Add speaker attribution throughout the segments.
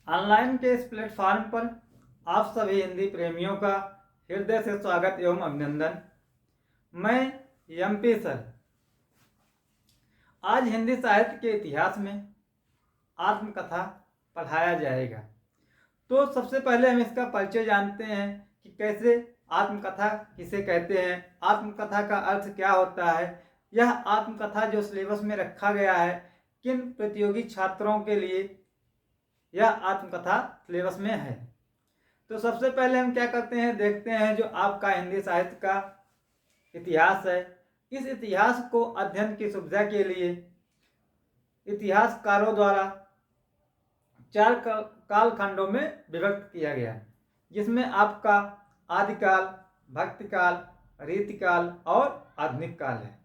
Speaker 1: Online के इस platform पर आप सभी हिंदी प्रेमियों का हृदय से स्वागत एवं अभिनंदन। मैं एमपी सर। आज हिंदी साहित्य के इतिहास में आत्मकथा पढ़ाया जाएगा। तो सबसे पहले हम इसका परिचय जानते हैं कि कैसे आत्मकथा किसे कहते हैं, आत्मकथा का अर्थ क्या होता है। यह आत्मकथा जो सिलेबस में रखा गया है, किन प्रतियोगी छात्रों के लिए यह आत्मकथा सिलेबस में है। तो सबसे पहले हम क्या करते हैं, देखते हैं जो आपका हिंदी साहित्य का इतिहास है। इस इतिहास को अध्ययन की सुविधा के लिए इतिहासकारों द्वारा 4 कालखंडों में विभक्त किया गया, जिसमें आपका आदिकाल, भक्तिकाल, रीतिकाल और आधुनिक काल है।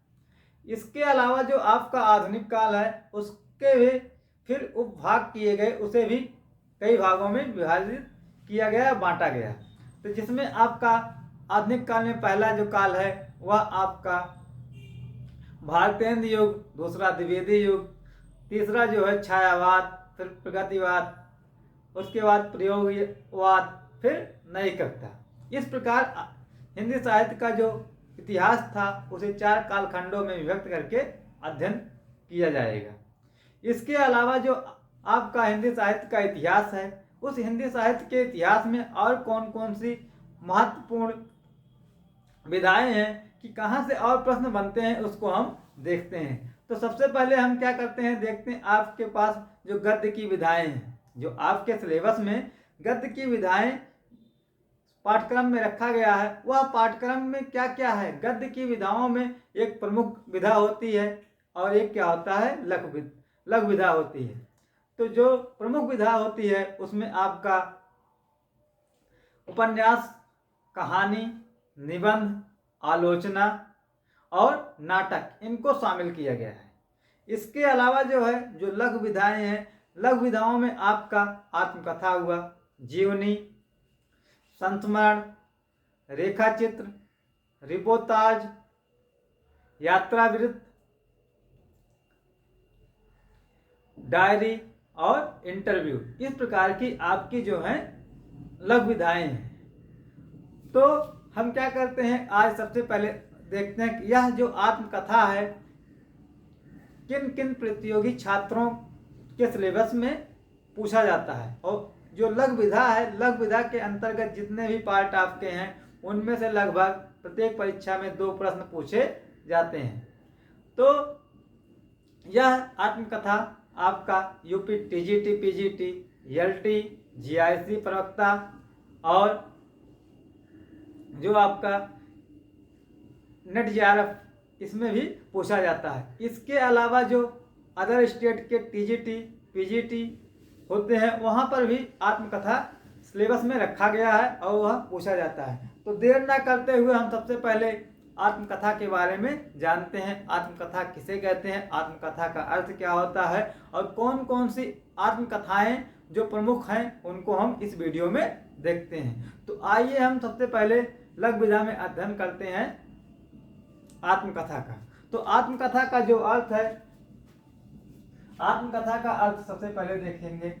Speaker 1: इसके अलावा जो आपका आधुनिक काल है उसके भी फिर उपभाग किए गए, उसे भी कई भागों में विभाजित किया गया, बांटा गया। तो जिसमें आपका आधुनिक काल में पहला जो काल है वह आपका भारतेंद्र युग, दूसरा द्विवेदी युग, तीसरा जो है छायावाद, फिर प्रगतिवाद, उसके बाद प्रयोगवाद, फिर नई कविता। इस प्रकार हिंदी साहित्य का जो इतिहास था उसे 4 कालखंडों में विभक्त करके अध्ययन किया जाएगा। इसके अलावा जो आपका हिंदी साहित्य का इतिहास है, उस हिंदी साहित्य के इतिहास में और कौन कौन सी महत्वपूर्ण विधाएं हैं कि कहाँ से और प्रश्न बनते हैं, उसको हम देखते हैं। तो सबसे पहले हम क्या करते हैं, देखते हैं आपके पास जो गद्य की विधाएं हैं, जो आपके सिलेबस में गद्य की विधाएं पाठ्यक्रम में रखा गया है, वह पाठ्यक्रम में क्या क्या है। गद्य की विधाओं में एक प्रमुख विधा होती है और एक क्या होता है, लघु विधा होती है। तो जो प्रमुख विधा होती है उसमें आपका उपन्यास, कहानी, निबंध, आलोचना और नाटक, इनको शामिल किया गया है। इसके अलावा जो है जो लघु विधाएं हैं, लघु विधाओं में आपका आत्मकथा हुआ, जीवनी, संस्मरण, रेखाचित्र, रिपोर्टाज, यात्रा वृत्त, डायरी और इंटरव्यू, इस प्रकार की आपकी जो है लघु विधाएं हैं। तो हम क्या करते हैं, आज सबसे पहले देखते हैं कि यह जो आत्मकथा है किन किन प्रतियोगी छात्रों के सिलेबस में पूछा जाता है। और जो लघु विधा है, लघु विधा के अंतर्गत जितने भी पार्ट आपके हैं उनमें से लगभग प्रत्येक परीक्षा में 2 प्रश्न पूछे जाते हैं। तो यह आत्मकथा आपका UP TGT, PGT, LT, GIC प्रवक्ता और जो आपका नेट जेआरएफ, इसमें भी पूछा जाता है। इसके अलावा जो अदर स्टेट के टीजीटी, पीजीटी होते हैं वहाँ पर भी आत्मकथा सिलेबस में रखा गया है और वह पूछा जाता है। तो देर ना करते हुए हम सबसे पहले आत्मकथा के बारे में जानते हैं। आत्मकथा किसे कहते हैं, आत्मकथा का अर्थ क्या होता है और कौन कौन सी आत्मकथाएं जो प्रमुख हैं उनको हम इस वीडियो में देखते हैं। तो आइए हम सबसे पहले लघु विधा में अध्ययन करते हैं आत्मकथा का। तो आत्मकथा का जो अर्थ है, आत्मकथा का अर्थ सबसे पहले देखेंगे।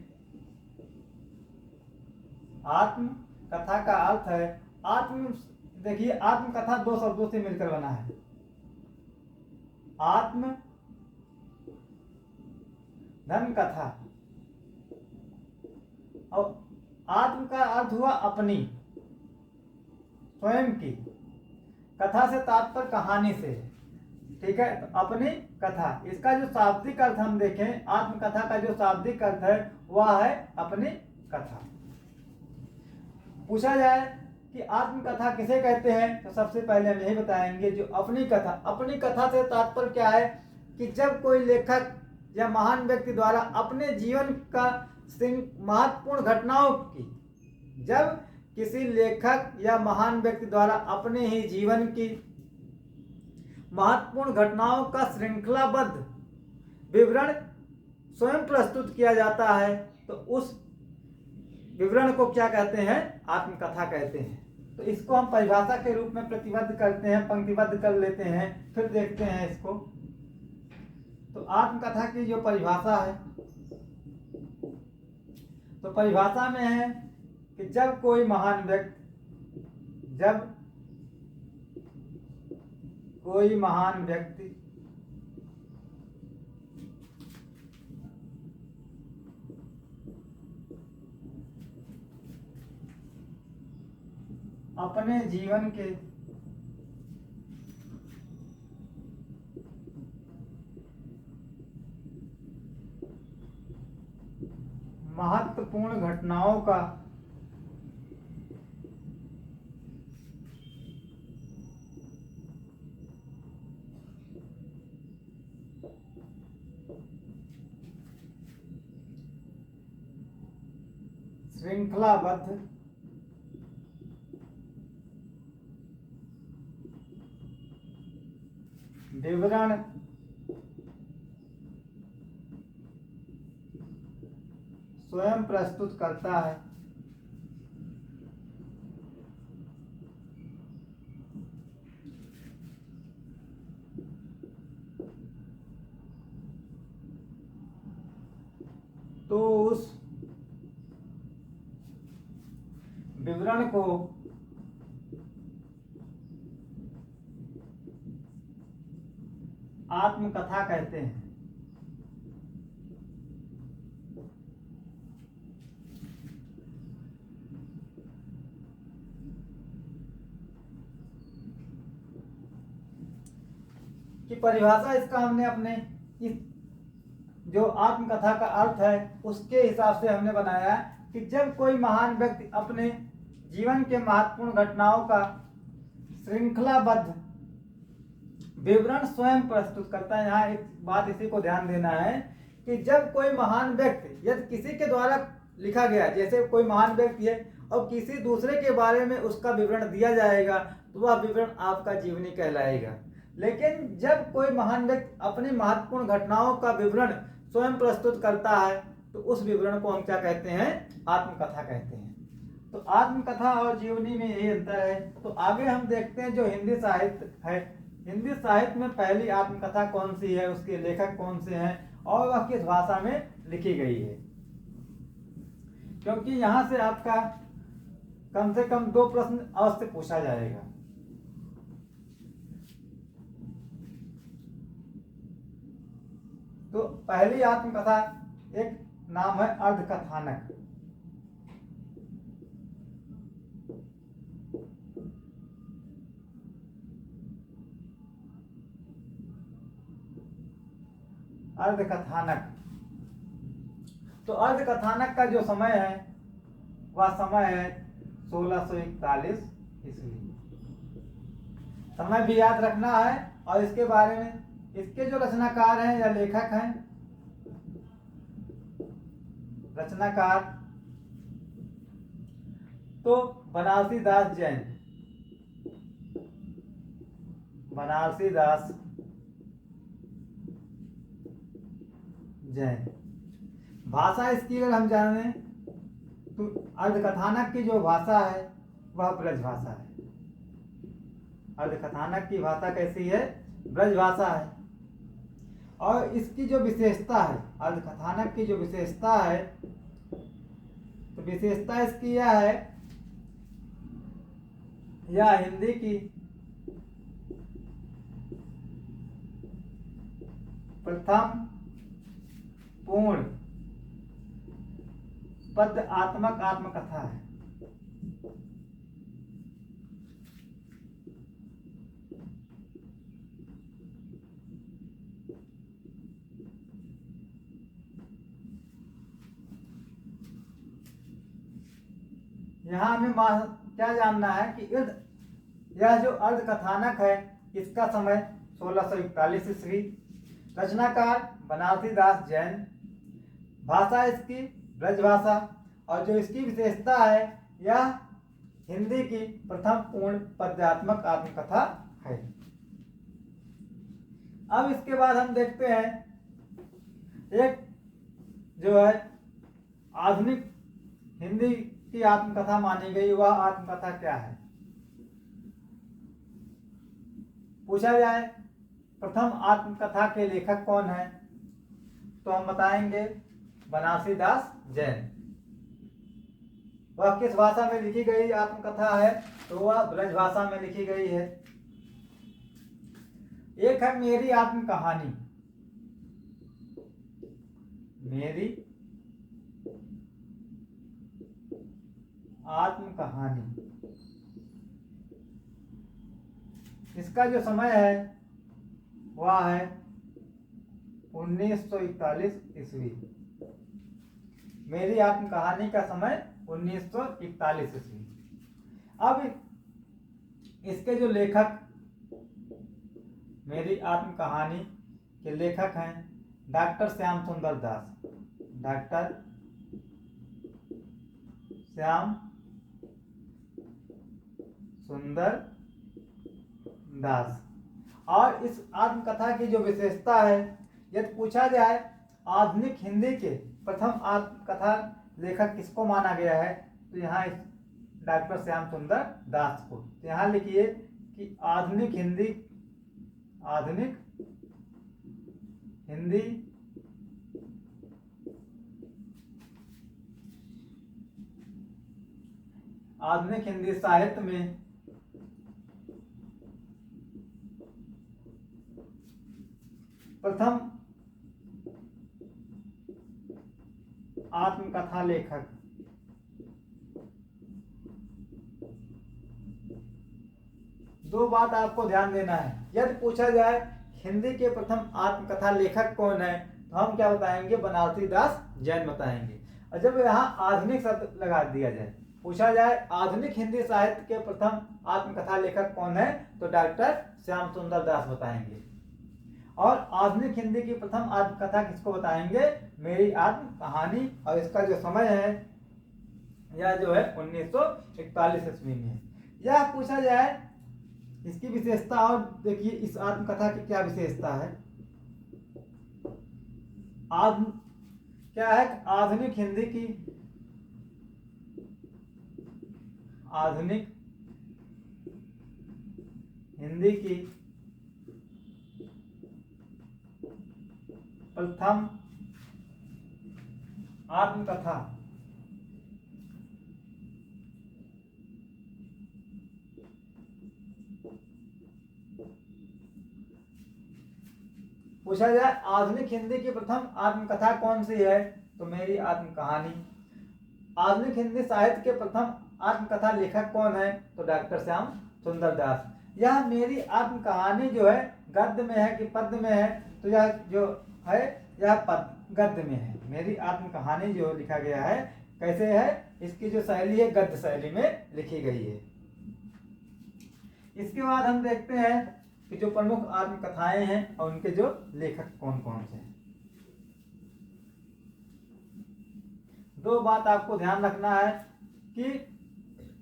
Speaker 1: आत्मकथा का अर्थ है, देखिए आत्मकथा 2 शब्दों से मिलकर बना है। आत्म धन कथा, और आत्म का अर्थ हुआ अपनी, स्वयं की। कथा से तात्पर्य कहानी से, ठीक है। तो अपनी कथा, इसका जो शाब्दिक अर्थ हम देखें, आत्मकथा का जो शाब्दिक अर्थ है वह है अपनी कथा। पूछा जाए कि आत्मकथा किसे कहते हैं, तो सबसे पहले हम यही बताएंगे जो अपनी कथा। अपनी कथा से तात्पर्य क्या है कि जब कोई लेखक या महान व्यक्ति द्वारा अपने जीवन का महत्वपूर्ण घटनाओं की, जब किसी लेखक या महान व्यक्ति द्वारा अपने ही जीवन की महत्वपूर्ण घटनाओं का श्रृंखलाबद्ध विवरण स्वयं प्रस्तुत किया जाता है, तो उस विवरण को क्या कहते हैं, आत्मकथा कहते हैं। तो इसको हम परिभाषा के रूप में प्रतिबद्ध करते हैं, पंक्तिबद्ध कर लेते हैं, फिर देखते हैं इसको। तो आत्मकथा की जो परिभाषा है, तो परिभाषा में है कि जब कोई महान व्यक्ति अपने जीवन के महत्वपूर्ण घटनाओं का श्रृंखलाबद्ध विवरण स्वयं प्रस्तुत करता है। तो उस विवरण को आत्मकथा कहते हैं। की परिभाषा इसका हमने अपने इस जो आत्मकथा का अर्थ है उसके हिसाब से हमने बनाया कि जब कोई महान व्यक्ति अपने जीवन के महत्वपूर्ण घटनाओं का श्रृंखलाबद्ध विवरण स्वयं प्रस्तुत करता है। यहाँ एक बात इसी को ध्यान देना है कि जब कोई महान व्यक्ति यदि किसी के द्वारा लिखा गया, जैसे कोई महान व्यक्ति है और किसी दूसरे के बारे में उसका विवरण दिया जाएगा तो वह विवरण आपका जीवनी कहलाएगा। लेकिन जब कोई महान व्यक्ति अपनी महत्वपूर्ण घटनाओं का विवरण स्वयं प्रस्तुत करता है तो उस विवरण को हम क्या कहते हैं? आत्मकथा कहते हैं। तो आत्मकथा और जीवनी में यही अंतर है। तो आगे हम देखते हैं जो हिंदी साहित्य है, हिंदी साहित्य में पहली आत्मकथा कौन सी है, उसके लेखक कौन से हैं और वह किस भाषा में लिखी गई है। क्योंकि यहाँ से आपका कम से कम 2 प्रश्न अवश्य पूछा जाएगा। तो पहली आत्मकथा एक नाम है अर्धकथानक। अर्धकथानक। तो अर्धकथानक का जो समय है वह समय है 1641 ईस्वी। समय भी याद रखना है और इसके बारे में इसके जो रचनाकार हैं या लेखक हैं, रचनाकार तो बनारसी दास जैन, बनारसी दास जैन। भाषा इसकी अगर हम जाने तो अर्धकथानक की जो भाषा है वह ब्रज भाषा है। अर्धकथानक की भाषा कैसी है? ब्रज भाषा है। और इसकी जो विशेषता है, अर्धकथानक की जो विशेषता है, तो विशेषता इसकी यह है, यह हिंदी की प्रथम पूर्ण पद्यात्मक आत्मकथा है। यहाँ हमें क्या जानना है कि यह जो अर्धकथानक है इसका समय 1641 ईस्वी, रचनाकार बनारसी दास जैन, भाषा इसकी ब्रज भाषा और जो इसकी विशेषता है यह हिंदी की प्रथम पूर्ण पद्यात्मक आत्मकथा है। अब इसके बाद हम देखते हैं एक जो है आधुनिक हिंदी की आत्मकथा मानी गई, वह आत्मकथा क्या है? पूछा जाए प्रथम आत्मकथा के लेखक कौन है तो हम बताएंगे बनारसी दास जैन। वह किस भाषा में लिखी गई आत्मकथा है? तो वह ब्रज भाषा में लिखी गई है। एक है मेरी आत्म कहानी। मेरी आत्म कहानी, इसका जो समय है वह है 1941 ईस्वी। मेरी आत्म कहानी का समय 1941 ईस्वी। अब इसके जो लेखक, मेरी आत्म कहानी के लेखक हैं डॉक्टर श्याम सुंदर दास। डॉक्टर श्याम सुंदर दास। और इस आत्मकथा की जो विशेषता है, यदि पूछा जाए आधुनिक हिंदी के प्रथम आत्मकथा लेखक किसको माना गया है, तो यहाँ इस डॉक्टर श्याम सुंदर दास को। तो यहाँ लिखिए कि आधुनिक हिंदी आधुनिक हिंदी साहित्य में प्रथम आत्मकथा लेखक। दो बात आपको ध्यान देना है, यदि पूछा जाए हिंदी के प्रथम आत्मकथा लेखक कौन है, तो हम क्या बताएंगे? बनारसी दास जैन बताएंगे। और जब यहाँ आधुनिक शब्द लगा दिया जाए, पूछा जाए आधुनिक हिंदी साहित्य के प्रथम आत्मकथा लेखक कौन है, तो डॉक्टर श्याम सुंदर दास बताएंगे। और आधुनिक हिंदी की प्रथम आत्मकथा किसको बताएंगे? मेरी आत्म कहानी। और इसका जो समय है यह जो है 1941 ईस्वी में। यह पूछा जाए इसकी विशेषता, और देखिए इस आत्मकथा की क्या विशेषता है। क्या है? आधुनिक हिंदी की प्रथम आत्मकथा पूछा जाए आधुनिक हिंदी की प्रथम आत्मकथा कौन सी है, तो मेरी आत्म कहानी। आधुनिक हिंदी साहित्य के प्रथम आत्मकथा लेखक कौन है, तो डॉक्टर श्याम सुंदर दास। यह मेरी आत्म कहानी जो है गद्य में है कि पद्य में है, तो यह जो है यह गद्य में है। मेरी आत्म कहानी जो लिखा गया है कैसे है, इसकी जो शैली है गद्य शैली में लिखी गई है। इसके बाद हम देखते हैं कि जो प्रमुख आत्मकथाएं हैं और उनके जो लेखक कौन कौन से हैं। दो बात आपको ध्यान रखना है कि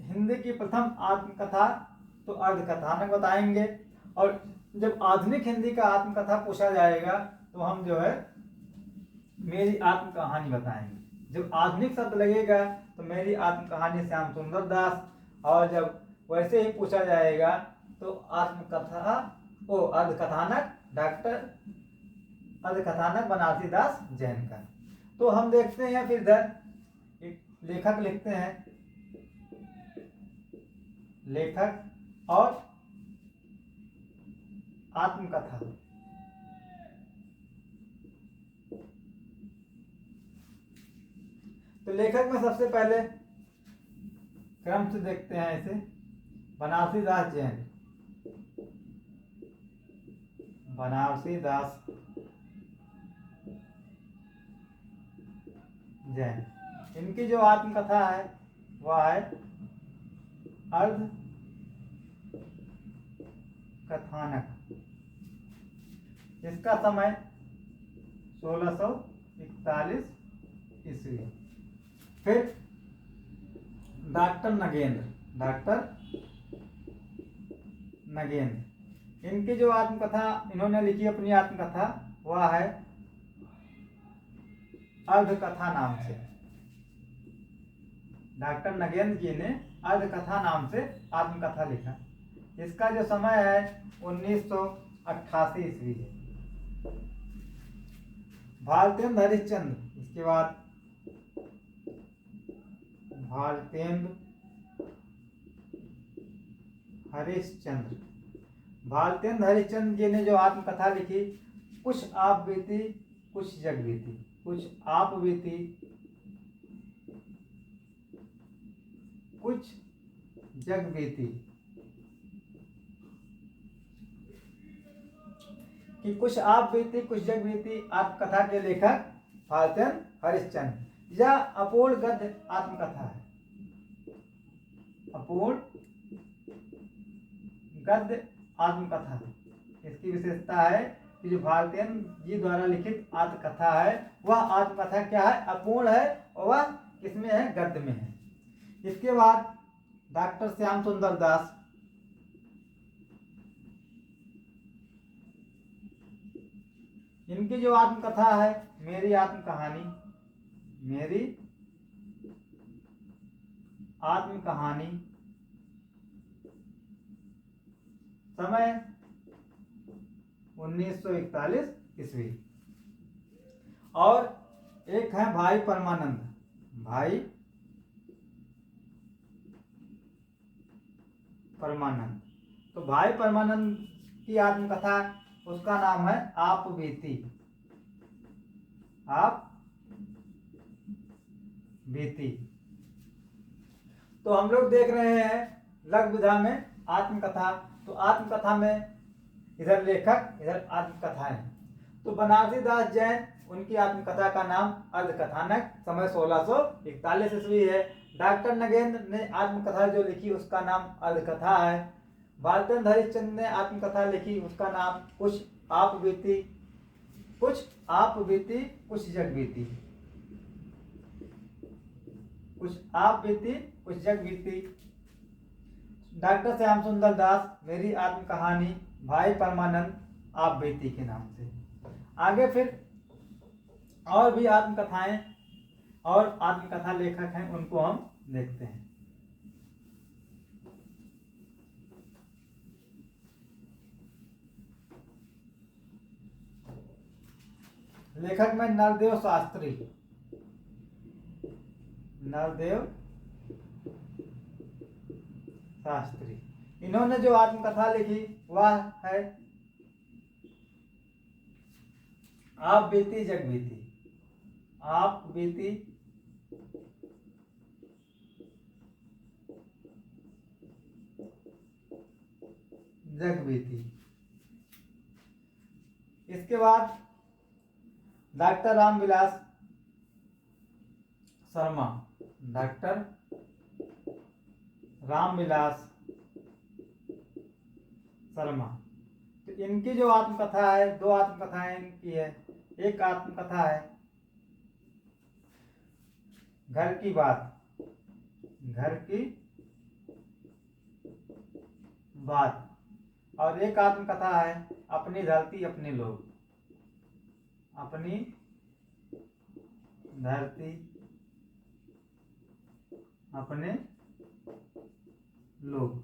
Speaker 1: हिंदी की प्रथम आत्मकथा तो अर्धकथानक बताएंगे, और जब आधुनिक हिंदी का आत्मकथा पूछा जाएगा तो हम जो है मेरी आत्म कहानी बताएंगे। जब आधुनिक शब्द लगेगा तो मेरी आत्म कहानी श्याम सुंदर दास, और जब वैसे ही पूछा जाएगा तो आत्मकथा अर्धकथानक डॉक्टर अर्धकथानक बनारसी दास जैन का। तो हम देखते हैं फिर इधर लेखक लिखते हैं, लेखक और आत्मकथा। तो लेखक में सबसे पहले क्रम से देखते हैं इसे, बनारसी दास जैन। बनारसी दास जैन, इनकी जो आत्मकथा है वह है अर्ध कथानक। इसका समय 1641 ईस्वी। फिर डॉक्टर नगेंद्र, इनकी जो आत्मकथा इन्होंने लिखी अपनी आत्मकथा वह है अर्धकथा नाम से। डॉक्टर नगेंद्र जी ने अर्धकथा नाम से आत्मकथा लिखा। इसका जो समय है 1988 ईस्वी है। भारतेंद्र हरिश्चंद्र, इसके बाद भारतेंदु हरिश्चंद्र। भारतेंदु हरिश्चंद्र जी ने जो आत्मकथा लिखी, कुछ आप बीती कुछ जग बीती, कुछ आप बीती कुछ जग बीती, कि कुछ आप बीती कुछ जग बीती आत्मकथा के लेखक भारतेंदु हरिश्चंद्र। यह अपूर्ण गद्य आत्मकथा है, अपूर्ण गद्य आत्मकथा। इसकी विशेषता है कि जो भारतेंदु जी द्वारा लिखित आत्मकथा है, वह आत्मकथा क्या है, अपूर्ण है, और वह किसमें है, गद्य में है। इसके बाद डॉक्टर श्याम सुंदर दास, इनकी जो आत्मकथा है मेरी आत्मकहानी, मेरी आत्मकहानी, समय 1941 ईस्वी। और एक है भाई परमानंद, भाई परमानंद। तो भाई परमानंद की आत्मकथा, उसका नाम है आप बीती, आप बीती। तो हम लोग देख रहे हैं लघु विधा में आत्मकथा। तो आत्मकथा में इधर लेखक, इधर आत्मकथाएं। तो बनारसी दास जैन, उनकी आत्मकथा का नाम अर्धकथानक, समय 1641 ईस्वी है। डॉक्टर नगेंद्र ने आत्मकथा जो लिखी उसका नाम अर्धकथा है। भारतेंदु हरिश्चंद्र ने आत्मकथा लिखी, उसका नाम कुछ आप बीती कुछ आप बीती कुछ जग बीती, कुछ आप बीती कुछ जग बीती। डॉक्टर श्याम सुंदर दास मेरी आत्मकहानी, भाई परमानंद आप बीती के नाम से। आगे फिर और भी आत्मकथाएं और आत्मकथा लेखक हैं, उनको हम देखते हैं। लेखक में नरदेव शास्त्री, नरदेव शास्त्री। इन्होंने जो आत्मकथा लिखी वह है आप बीती जग बीती, आप बीती जग बीती। इसके बाद डॉक्टर रामविलास शर्मा, डॉक्टर रामविलास शर्मा। तो इनकी जो आत्मकथा है, दो आत्मकथाएं इनकी है। एक आत्मकथा है घर की बात, घर की बात, और एक आत्मकथा है अपनी धरती अपने लोग, अपनी धरती अपने लोग।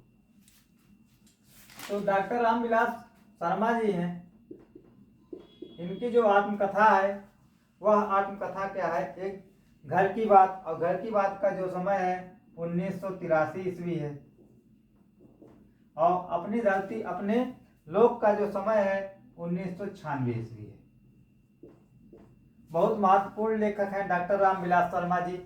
Speaker 1: तो डॉक्टर रामविलास शर्मा जी हैं, इनकी जो आत्मकथा है वह आत्मकथा क्या है, एक घर की बात, और घर की बात का जो समय है 1983 ईस्वी है। और अपनी धरती अपने लोक का जो समय है 1996 ईस्वी है। बहुत महत्वपूर्ण लेखक हैं डॉक्टर रामविलास शर्मा जी।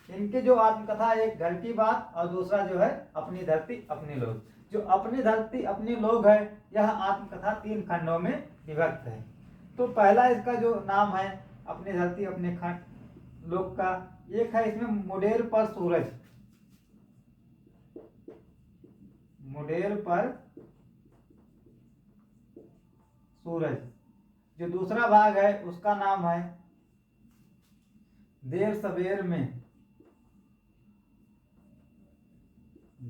Speaker 1: इनकी जो आत्मकथा, एक घर की बात और दूसरा जो है अपनी धरती अपने लोग। जो अपनी धरती अपने लोग है, यह आत्मकथा 3 खंडों में विभक्त है। तो पहला इसका जो नाम है अपनी धरती अपने खंड लोग का, एक है इसमें मुडेर पर सूरज, मुडेर पर सूरज। जो दूसरा भाग है उसका नाम है देर सवेर में,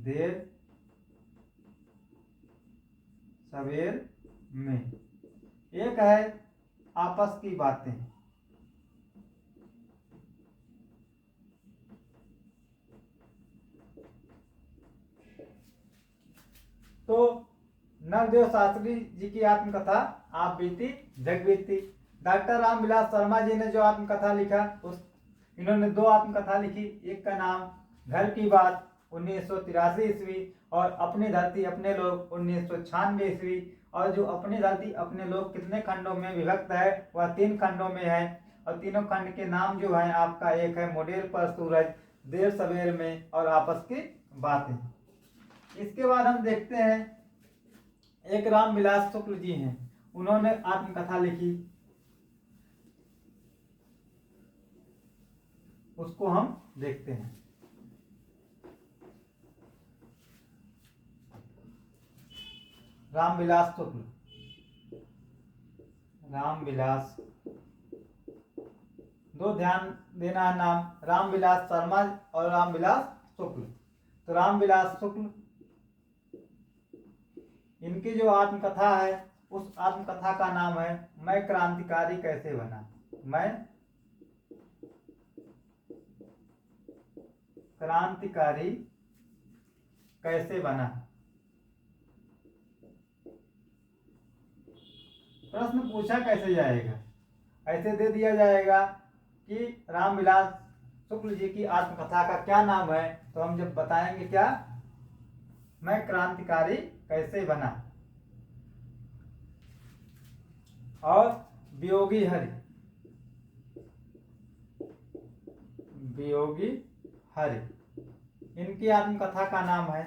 Speaker 1: देर सवेर में। एक है आपस की बातें, तो नरदेव शास्त्री जी की आत्मकथा आप बीती जग बीती। डॉक्टर रामविलास शर्मा जी ने जो आत्मकथा लिखा, उस इन्होंने 2 आत्मकथा लिखी। एक का नाम घर की बात 1983 ईस्वी, और अपनी धरती अपने लोग 1996 ईस्वी। और जो अपनी धरती अपने लोग कितने खंडों में विभक्त है, वह 3 खंडों में है। और तीनों खंड के नाम जो है आपका, एक है मुडेर पर सूरज, देर सवेर में, और आपस की बातें। इसके बाद हम देखते हैं एक रामविलास शुक्ल जी हैं, उन्होंने आत्मकथा लिखी, उसको हम देखते हैं। रामविलास शुक्ल, रामविलास, दो ध्यान देना है नाम, रामविलास शर्मा और रामविलास शुक्ल। तो रामविलास शुक्ल, इनकी जो आत्मकथा है, उस आत्मकथा का नाम है मैं क्रांतिकारी कैसे बना। मैं क्रांतिकारी कैसे बना। प्रश्न पूछा कैसे जाएगा, ऐसे दे दिया जाएगा कि रामविलास शुक्ल जी की आत्मकथा का क्या नाम है, तो हम जब बताएंगे क्या, मैं क्रांतिकारी कैसे बना। और वियोगी हरि, वियोगी हरि, इनकी आत्मकथा का नाम है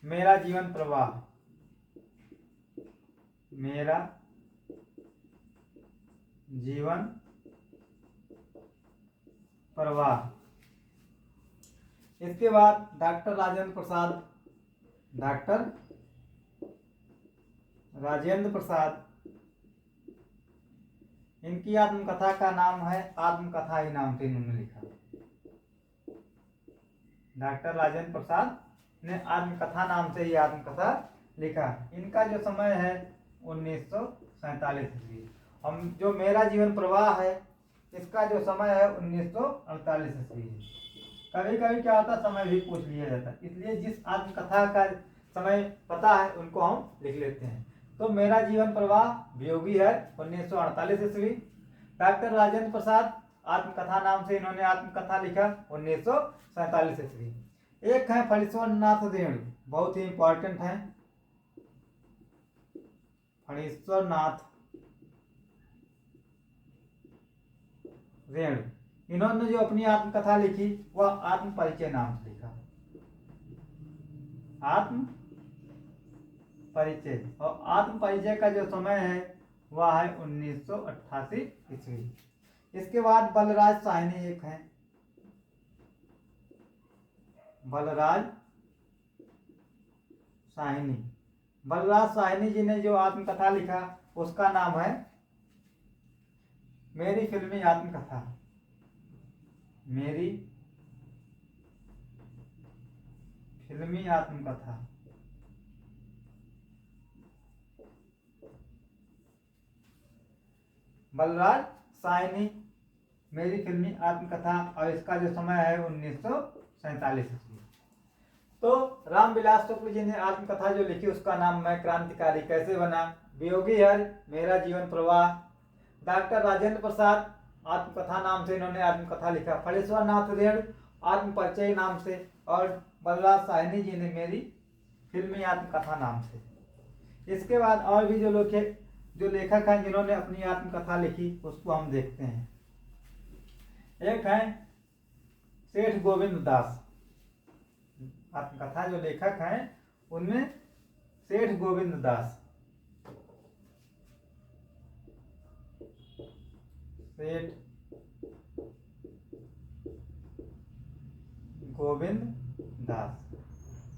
Speaker 1: मेरा जीवन प्रवाह, मेरा जीवन प्रवाह। इसके बाद डॉक्टर राजेंद्र प्रसाद, डॉक्टर राजेंद्र प्रसाद, इनकी आत्मकथा का नाम है आत्मकथा ही, नाम से इन्होंने लिखा। डॉक्टर राजेंद्र प्रसाद ने आत्मकथा नाम से ही आत्मकथा लिखा। इनका जो समय है 1947 ईस्वी। हम जो मेरा जीवन प्रवाह है, इसका जो समय है 1948 ईस्वी। कभी कभी क्या होता है, समय भी पूछ लिया जाता है, इसलिए जिस आत्मकथा का समय पता है उनको हम लिख लेते हैं। तो मेरा जीवन प्रवाह वियोगी है 1948 ईस्वी। डॉक्टर राजेंद्र प्रसाद, आत्मकथा नाम से इन्होंने आत्मकथा लिखा 1947 ईस्वी। एक है फणीश्वर नाथ रेणु, बहुत ही इंपॉर्टेंट है, फणीश्वर नाथ रेणु। इन्होंने जो अपनी आत्मकथा लिखी वह आत्म परिचय नाम से लिखा, आत्म परिचय। और आत्म परिचय का जो समय है वह है 1988 ईस्वी। इसके बाद बलराज साहनी एक है, बलराज साहनी। बलराज साहनी जी ने जो आत्मकथा लिखा उसका नाम है मेरी फिल्मी आत्मकथा, मेरी फिल्मी आत्मकथा। बलराज साहनी, मेरी फिल्मी आत्मकथा, और इसका जो समय है 1947 ईस्वी। तो रामविलास शुक्ल जी ने आत्मकथा जो लिखी उसका नाम मैं क्रांतिकारी कैसे बना। वियोगी हर, मेरा जीवन प्रवाह। डॉक्टर राजेंद्र प्रसाद, आत्मकथा नाम से इन्होंने आत्मकथा लिखा। फणीश्वर नाथ रेणु, आत्म परिचय नाम से। और बलराज साहनी जी ने मेरी फिल्मी आत्मकथा नाम से। इसके बाद और भी जो लेखक हैं जिन्होंने अपनी आत्मकथा लिखी उसको हम देखते हैं। एक है सेठ गोविंद दास, आत्मकथा जो लेखक हैं उनमें सेठ गोविंद दास, सेठ गोविंद दास।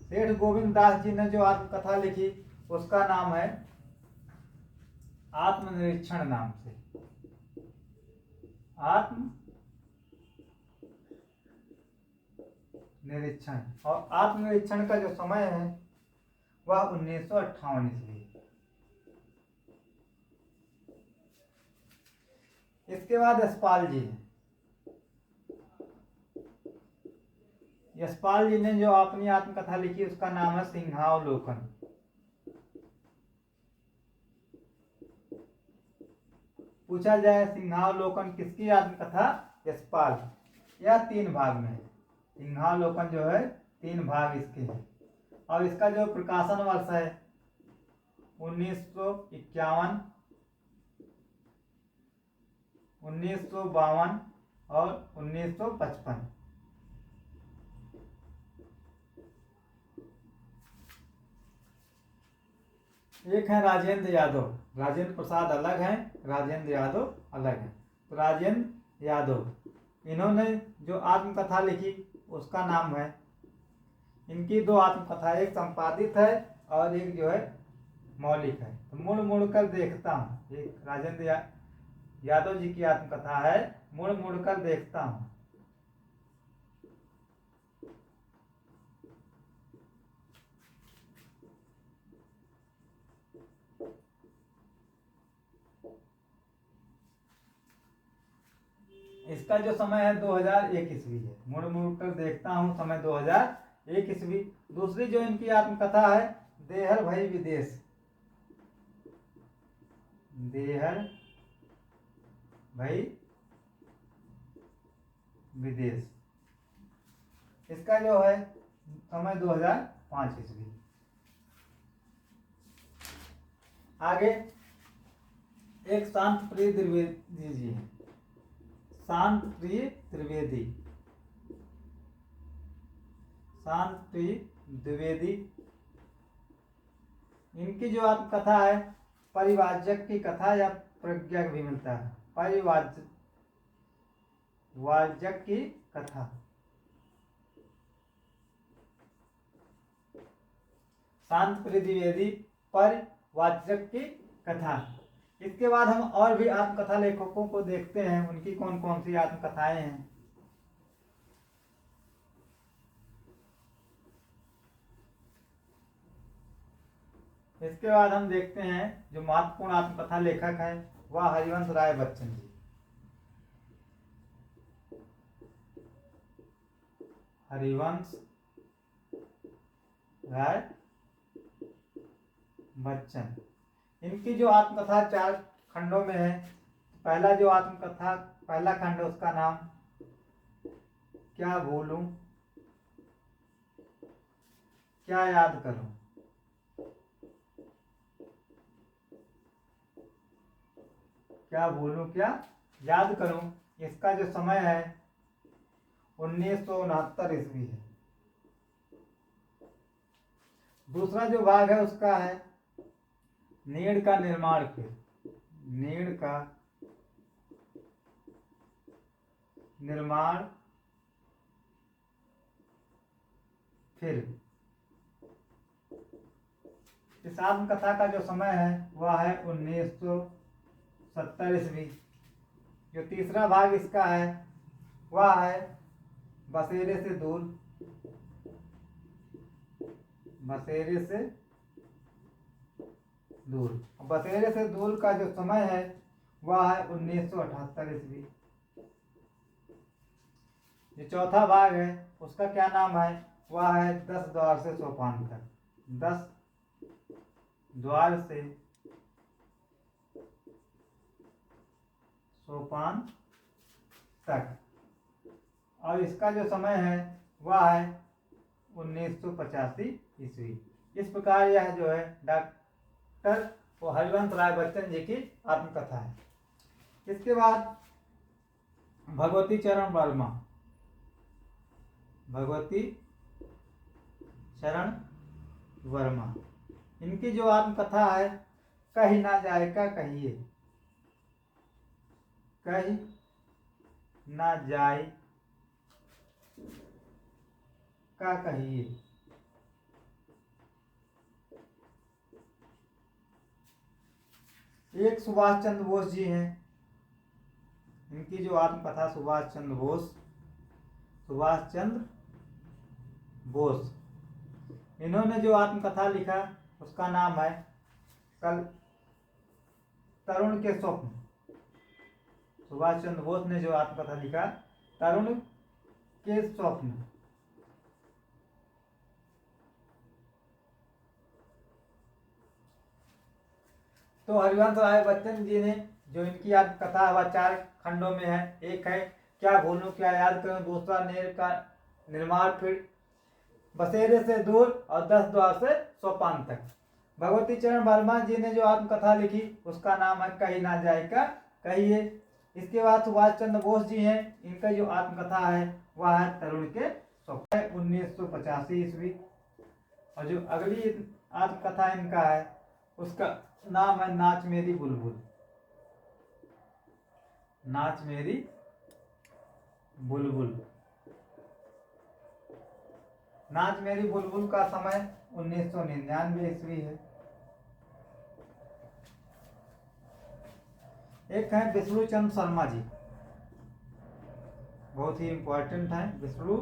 Speaker 1: सेठ गोविंद दास जी ने जो आत्मकथा लिखी उसका नाम है आत्मनिरीक्षण नाम से, आत्म निरीक्षण। और आत्मनिरीक्षण का जो समय है वह 1958 ईस्वी। इसके बाद यशपाल जी, यशपाल जी ने जो अपनी आत्मकथा लिखी उसका नाम है सिंहावलोकन। पूछा जाए सिंहावलोकन किसकी आत्मकथा, यशपाल। यह 3 भाग में है, सिंहावलोकन जो है 3 भाग इसके हैं। और इसका जो प्रकाशन वर्ष है 1951, 1952 और 1955। एक है राजेंद्र यादव, राजेंद्र प्रसाद अलग है, राजेंद्र यादव अलग है। तो राजेंद्र यादव इन्होंने जो आत्मकथा लिखी उसका नाम है, इनकी 2 आत्मकथा, एक संपादित है और एक जो है मौलिक है। तो मुड़ मुड़ कर देखता हूँ, एक राजेंद्र यादव जी की आत्मकथा है, मुड़ मुड़ कर देखता हूँ। इसका जो समय है 2001 ईस्वी है। मुड़ मुड़ कर देखता हूँ, समय 2001 ईस्वी। दूसरी जो इनकी आत्मकथा है देहर भई विदेश, देहर भई विदेश, इसका जो है समय 2005 ईस्वी। आगे एक शांत प्रिय द्विवेदी जी हैं, शांत प्रिय द्विवेदी, शांत प्रिय द्विवेदी। इनकी जो आत्मकथा है परिवाचक की कथा या प्रज्ञा भी मिलता है, परिवाचक की कथा। शांत प्रिय द्विवेदी परिवाचक की कथा। इसके बाद हम और भी आत्मकथा लेखकों को देखते हैं, उनकी कौन कौन सी आत्मकथाएं हैं। इसके बाद हम देखते हैं जो महत्वपूर्ण आत्मकथा लेखक है वह हरिवंश राय बच्चन जी। हरिवंश राय बच्चन, इनकी जो आत्मकथा 4 खंडों में है। पहला जो आत्मकथा, पहला खंड उसका नाम क्या भूलूं क्या याद करूं। क्या भूलूं क्या याद करूं, इसका जो समय है 1969 ईस्वी है। दूसरा जो भाग है उसका है नीड़ का निर्माण फिर, नीड़ का निर्माण फिर। इस आत्मकथा का जो समय है वह है 1970 ईस्वी। जो तीसरा भाग इसका है वह है बसेरे से दूर, बसेरे से दूर। बसेरे से दूर का जो समय है वह है 1978 ईस्वी। जो चौथा भाग है उसका क्या नाम है, वह है 10 द्वार से सोपान तक, 10 द्वार से सोपान तक। और इसका जो समय है वह है 1985 ईस्वी। इस प्रकार यह जो है डॉक्टर हरिवंश राय बच्चन जी की आत्मकथा है। इसके बाद भगवती चरण वर्मा, भगवती चरण वर्मा, इनकी जो आत्मकथा है कहीं ना जाए का कहिए, कहीं ना जाए का कहिए। एक सुभाष चंद्र बोस जी हैं, इनकी जो आत्मकथा सुभाष चंद्र बोस, सुभाष चंद्र बोस, इन्होंने जो आत्मकथा लिखा उसका नाम है कल तरुण के स्वप्न। सुभाष चंद्र बोस ने जो आत्मकथा लिखा तरुण के स्वप्न। तो हरिवंश राय बच्चन जी ने जो इनकी आत्मकथा वह 4 खंडों में है। एक है क्या भूलूं क्या याद करूं, दूसरा नीड़ का निर्माण फील्ड, बसेरे से दूर और 10 द्वार से सोपान तक। भगवती चरण वर्मा जी ने जो आत्मकथा लिखी उसका नाम है कहीं ना जाएगा कहिए। इसके बाद सुभाष चंद्र बोस जी हैं, इनका जो आत्मकथा है वह है तरुण के स्वप्न, 1985 ईस्वी। और जो अगली आत्मकथा इनका है उसका नाम है नाच मेरी बुलबुल। नाच मेरी बुलबुल। नाच मेरी बुलबुल का समय 1999 ईस्वी है। एक है विष्णु चंद्र शर्मा जी, बहुत ही इंपॉर्टेंट है विष्णु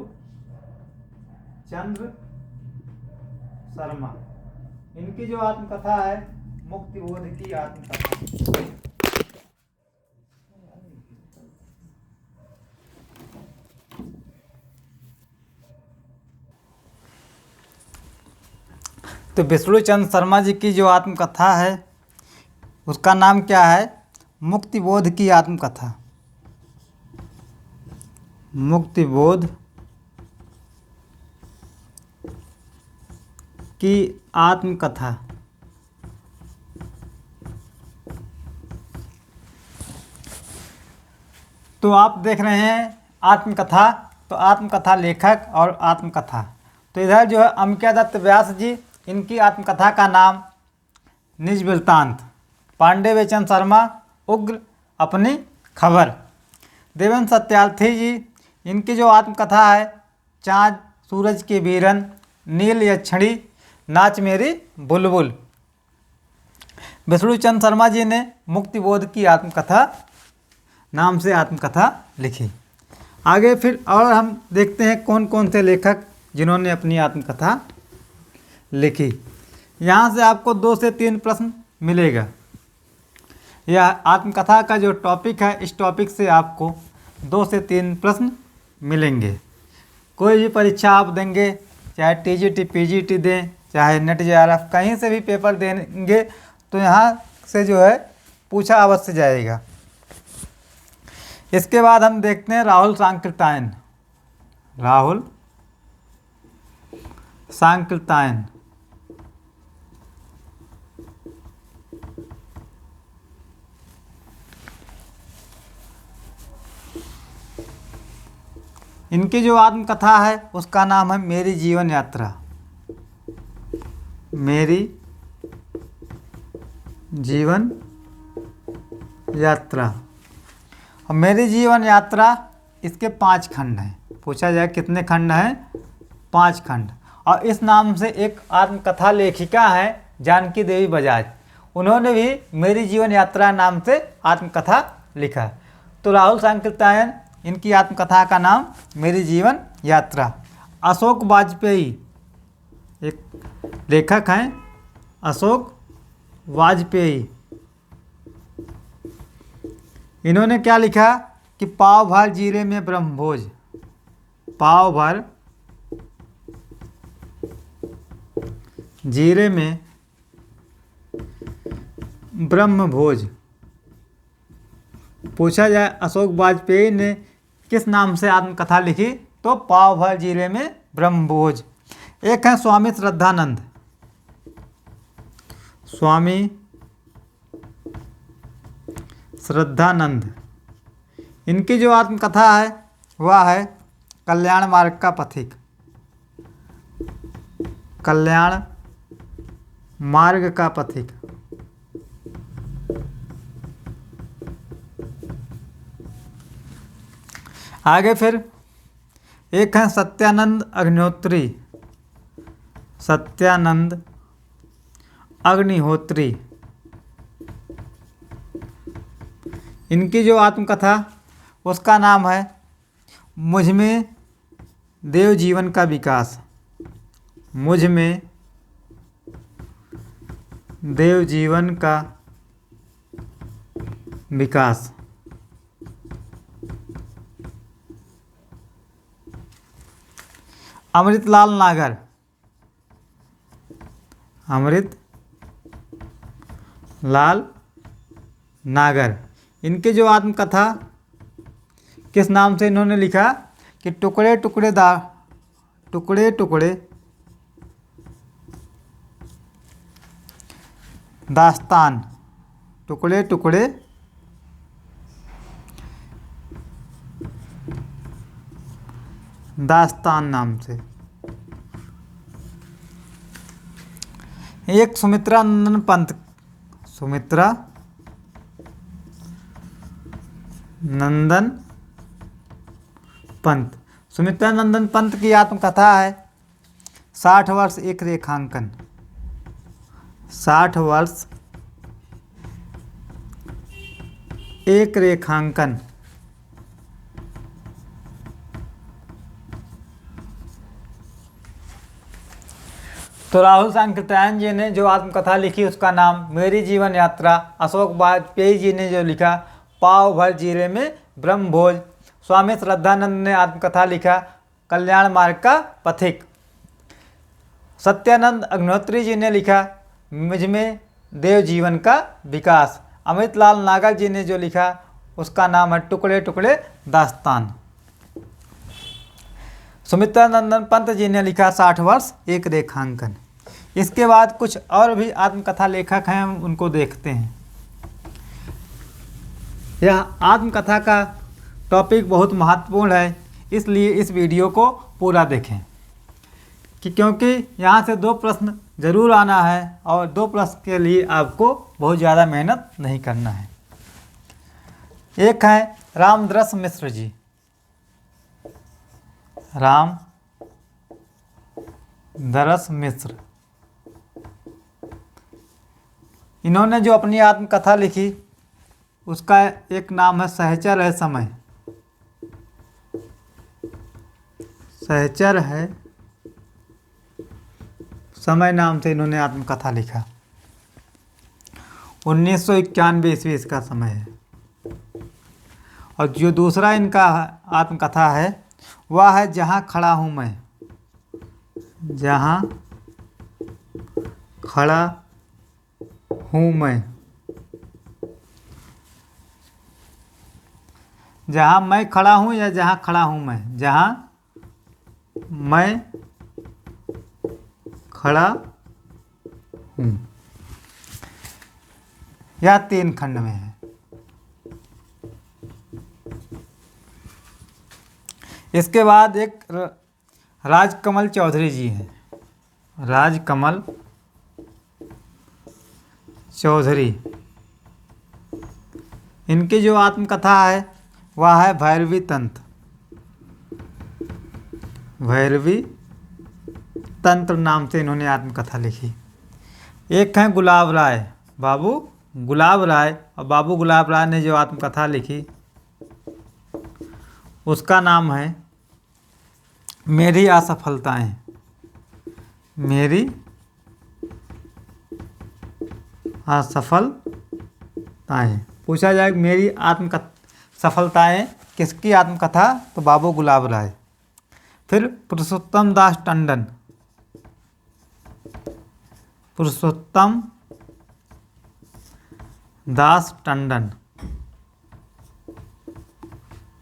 Speaker 1: चंद्र शर्मा। इनकी जो आत्मकथा है मुक्तिबोध की आत्मकथा। तो विष्णु चंद्र शर्मा जी की जो आत्मकथा है उसका नाम क्या है? मुक्तिबोध की आत्मकथा। मुक्तिबोध की आत्मकथा। तो आप देख रहे हैं आत्मकथा, तो आत्मकथा लेखक और आत्मकथा। तो इधर जो है अमिका दत्त व्यास जी, इनकी आत्मकथा का नाम निज वृत्तांत। पांडे बेचन शर्मा उग्र अपनी खबर। देवेंद्र सत्यार्थी जी, इनकी जो आत्मकथा है चाँद सूरज के बीरन, नील यक्षिणी, नाच मेरी बुलबुल। विष्णु चंद्र शर्मा जी ने मुक्तिबोध की आत्मकथा नाम से आत्मकथा लिखी। आगे फिर और हम देखते हैं कौन कौन से लेखक जिन्होंने अपनी आत्मकथा लिखी। यहाँ से आपको 2 से 3 प्रश्न मिलेगा। यह आत्मकथा का जो टॉपिक है, इस टॉपिक से आपको 2 से 3 प्रश्न मिलेंगे। कोई भी परीक्षा आप देंगे, चाहे टीजीटी पीजीटी दें, चाहे नेट जेआरएफ, कहीं से भी पेपर देंगे तो यहाँ से जो है पूछा अवश्य जाएगा। इसके बाद हम देखते हैं राहुल सांकृत्यायन। राहुल सांकृत्यायन। इनकी जो आत्मकथा है उसका नाम है मेरी जीवन यात्रा। मेरी जीवन यात्रा। और मेरी जीवन यात्रा इसके 5 खंड हैं। पूछा जाए कितने खंड हैं? 5 खंड। और इस नाम से एक आत्मकथा लेखिका हैं जानकी देवी बजाज, उन्होंने भी मेरी जीवन यात्रा नाम से आत्मकथा लिखा। तो राहुल सांकृत्यायन, इनकी आत्मकथा का नाम मेरी जीवन यात्रा। अशोक वाजपेयी एक लेखक हैं, अशोक वाजपेयी। इन्होंने क्या लिखा कि पाव भर जीरे में ब्रह्मभोज। पाव भर जीरे में ब्रह्मभोज। पूछा जाए अशोक वाजपेयी ने किस नाम से आत्मकथा लिखी, तो पाव भर जीरे में ब्रह्मभोज। एक है स्वामी श्रद्धानंद। स्वामी श्रद्धानंद, इनकी जो आत्मकथा है वह है कल्याण मार्ग का पथिक। कल्याण मार्ग का पथिक। आगे फिर एक है सत्यानंद अग्निहोत्री। सत्यानंद अग्निहोत्री, इनकी जो आत्मकथा उसका नाम है मुझ में देव जीवन का विकास। मुझ में देव जीवन का विकास। अमृतलाल नागर। अमृत लाल नागर, इनकी जो आत्मकथा किस नाम से इन्होंने लिखा कि टुकड़े टुकड़े टुकड़े टुकड़े दास्तान, टुकड़े टुकड़े दास्तान नाम से। एक सुमित्रा नंदन पंत, सुमित्रा नंदन पंत, सुमित्रा नंदन पंत की आत्मकथा है 60 वर्ष एक रेखांकन। 60 वर्ष एक रेखांकन। तो राहुल सांकृत्यायन जी ने जो आत्मकथा लिखी उसका नाम मेरी जीवन यात्रा। अशोक वाजपेयी जी ने जो लिखा पाव भर जीरे में ब्रह्मभोज। स्वामी श्रद्धानंद ने आत्मकथा लिखा कल्याण मार्ग का पथिक। सत्यानंद अग्निहोत्री जी ने लिखा मुझमें देव जीवन का विकास। अमृतलाल नागर जी ने जो लिखा उसका नाम है टुकड़े टुकड़े दास्तान। सुमित्रा नंदन पंत जी ने लिखा 60 वर्ष एक रेखांकन। इसके बाद कुछ और भी आत्मकथा लेखक हैं, हम उनको देखते हैं। यह आत्मकथा का टॉपिक बहुत महत्वपूर्ण है, इसलिए इस वीडियो को पूरा देखें क्योंकि यहाँ से 2 प्रश्न जरूर आना है और 2 प्रश्न के लिए आपको बहुत ज़्यादा मेहनत नहीं करना है। एक है रामदरस मिश्र जी, रामदरस मिश्र। इन्होंने जो अपनी आत्मकथा लिखी उसका एक नाम है सहचर है समय। सहचर है समय नाम से इन्होंने आत्मकथा लिखा। 1991 ईस्वी इसका समय है। और जो दूसरा इनका आत्मकथा है वह है जहाँ खड़ा हूँ मैं। जहाँ खड़ा हूँ मैं। जहाँ मैं खड़ा हूँ या जहाँ खड़ा हूँ मैं। जहाँ मैं खड़ा हूँ। यह 3 खंड में है। इसके बाद एक राजकमल चौधरी जी हैं। राजकमल चौधरी, इनकी जो आत्मकथा है वह है भैरवी तंत्र। भैरवी तंत्र नाम से इन्होंने आत्मकथा लिखी। एक है गुलाब राय, बाबू गुलाब राय। और बाबू गुलाब राय ने जो आत्मकथा लिखी उसका नाम है मेरी असफलताएं। मेरी असफलताएं। पूछा जाए मेरी सफलताएं किसकी आत्मकथा, तो बाबू गुलाब राय। फिर पुरुषोत्तम दास टंडन। पुरुषोत्तम दास टंडन,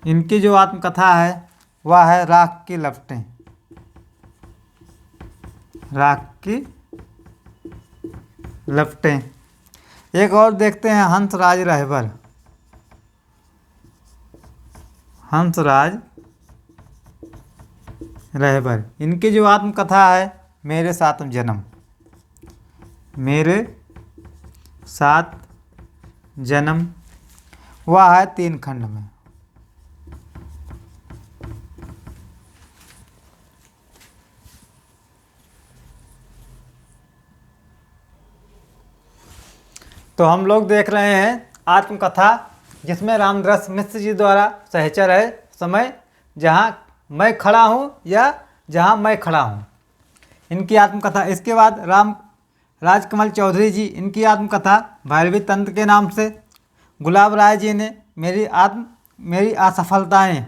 Speaker 1: इनकी जो आत्मकथा है वह है राख की लपटें। राख की लपटें। एक और देखते हैं हंसराज रहबर। हंसराज रहबर, इनकी जो आत्मकथा है मेरे साथ जन्म। मेरे साथ जन्म, वह है 3 खंड में। तो हम लोग देख रहे हैं आत्मकथा जिसमें रामदरस मिश्र जी द्वारा सहचर है समय, जहाँ मैं खड़ा हूँ या जहाँ मैं खड़ा हूँ, इनकी आत्मकथा। इसके बाद राजकमल चौधरी जी, इनकी आत्मकथा भैरवी तंत्र के नाम से। गुलाब राय जी ने मेरी असफलताएं।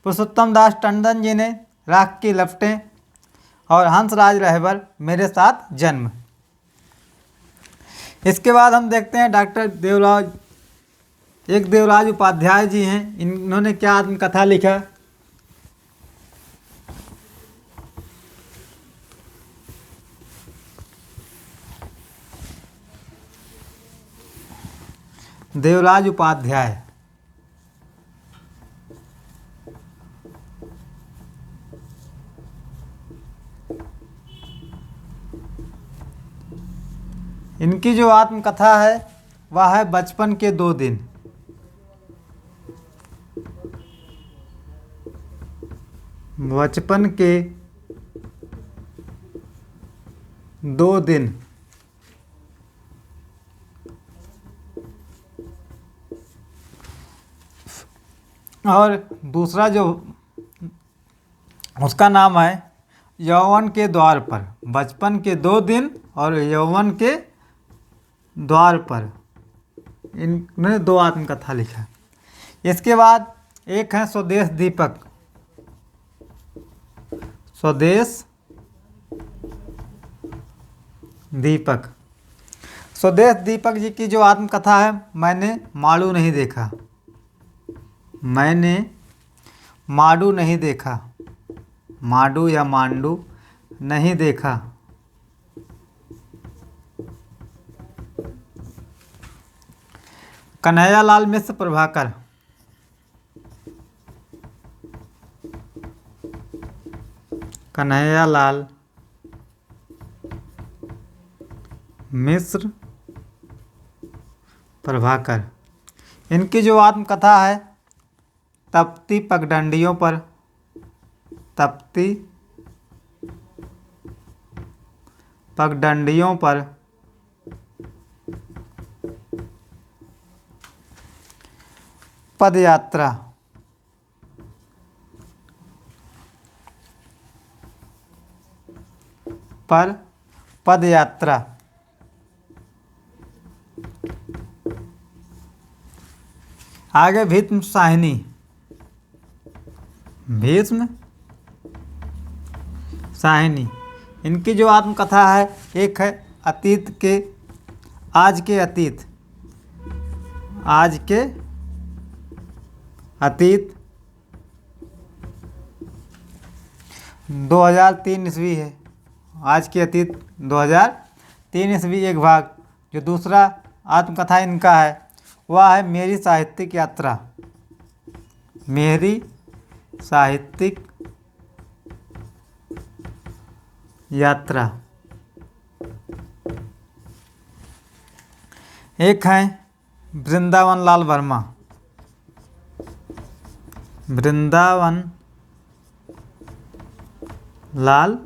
Speaker 1: पुरुषोत्तम दास टंडन जी ने राख की लपटें। और हंसराज रहबर मेरे साथ जन्म। इसके बाद हम देखते हैं डॉक्टर देवराज उपाध्याय जी हैं। इन्होंने क्या आत्मकथा लिखा। देवराज उपाध्याय। इनकी जो आत्मकथा है वह है बचपन के 2 दिन। बचपन के 2 दिन। और दूसरा जो उसका नाम है यौवन के द्वार पर। बचपन के 2 दिन और यौवन के द्वार पर, इन्होंने 2 आत्मकथा लिखा। इसके बाद एक है स्वदेश दीपक। स्वदेश दीपक। स्वदेश दीपक जी की जो आत्मकथा है, मैंने माडू नहीं देखा। मैंने माडू नहीं देखा। माडू या मांडू नहीं देखा। कन्हैयालाल मिश्र प्रभाकर। कन्हैयालाल मिश्र प्रभाकर। इनकी जो आत्मकथा है तपती पगडंडियों पर। तपती पगडंडियों पर। पदयात्रा। पर पदयात्रा। आगे भीष्म साहिनी। भीष्म साहिनी। इनकी जो आत्मकथा है, एक है अतीत के आज के अतीत। आज के अतीत 2003 ईस्वी है। आज के अतीत 2003 ईस्वी एक भाग। जो दूसरा आत्मकथा इनका है वह है मेरी साहित्यिक यात्रा। मेरी साहित्यिक यात्रा। एक है वृंदावन लाल वर्मा। वृंदावन लाल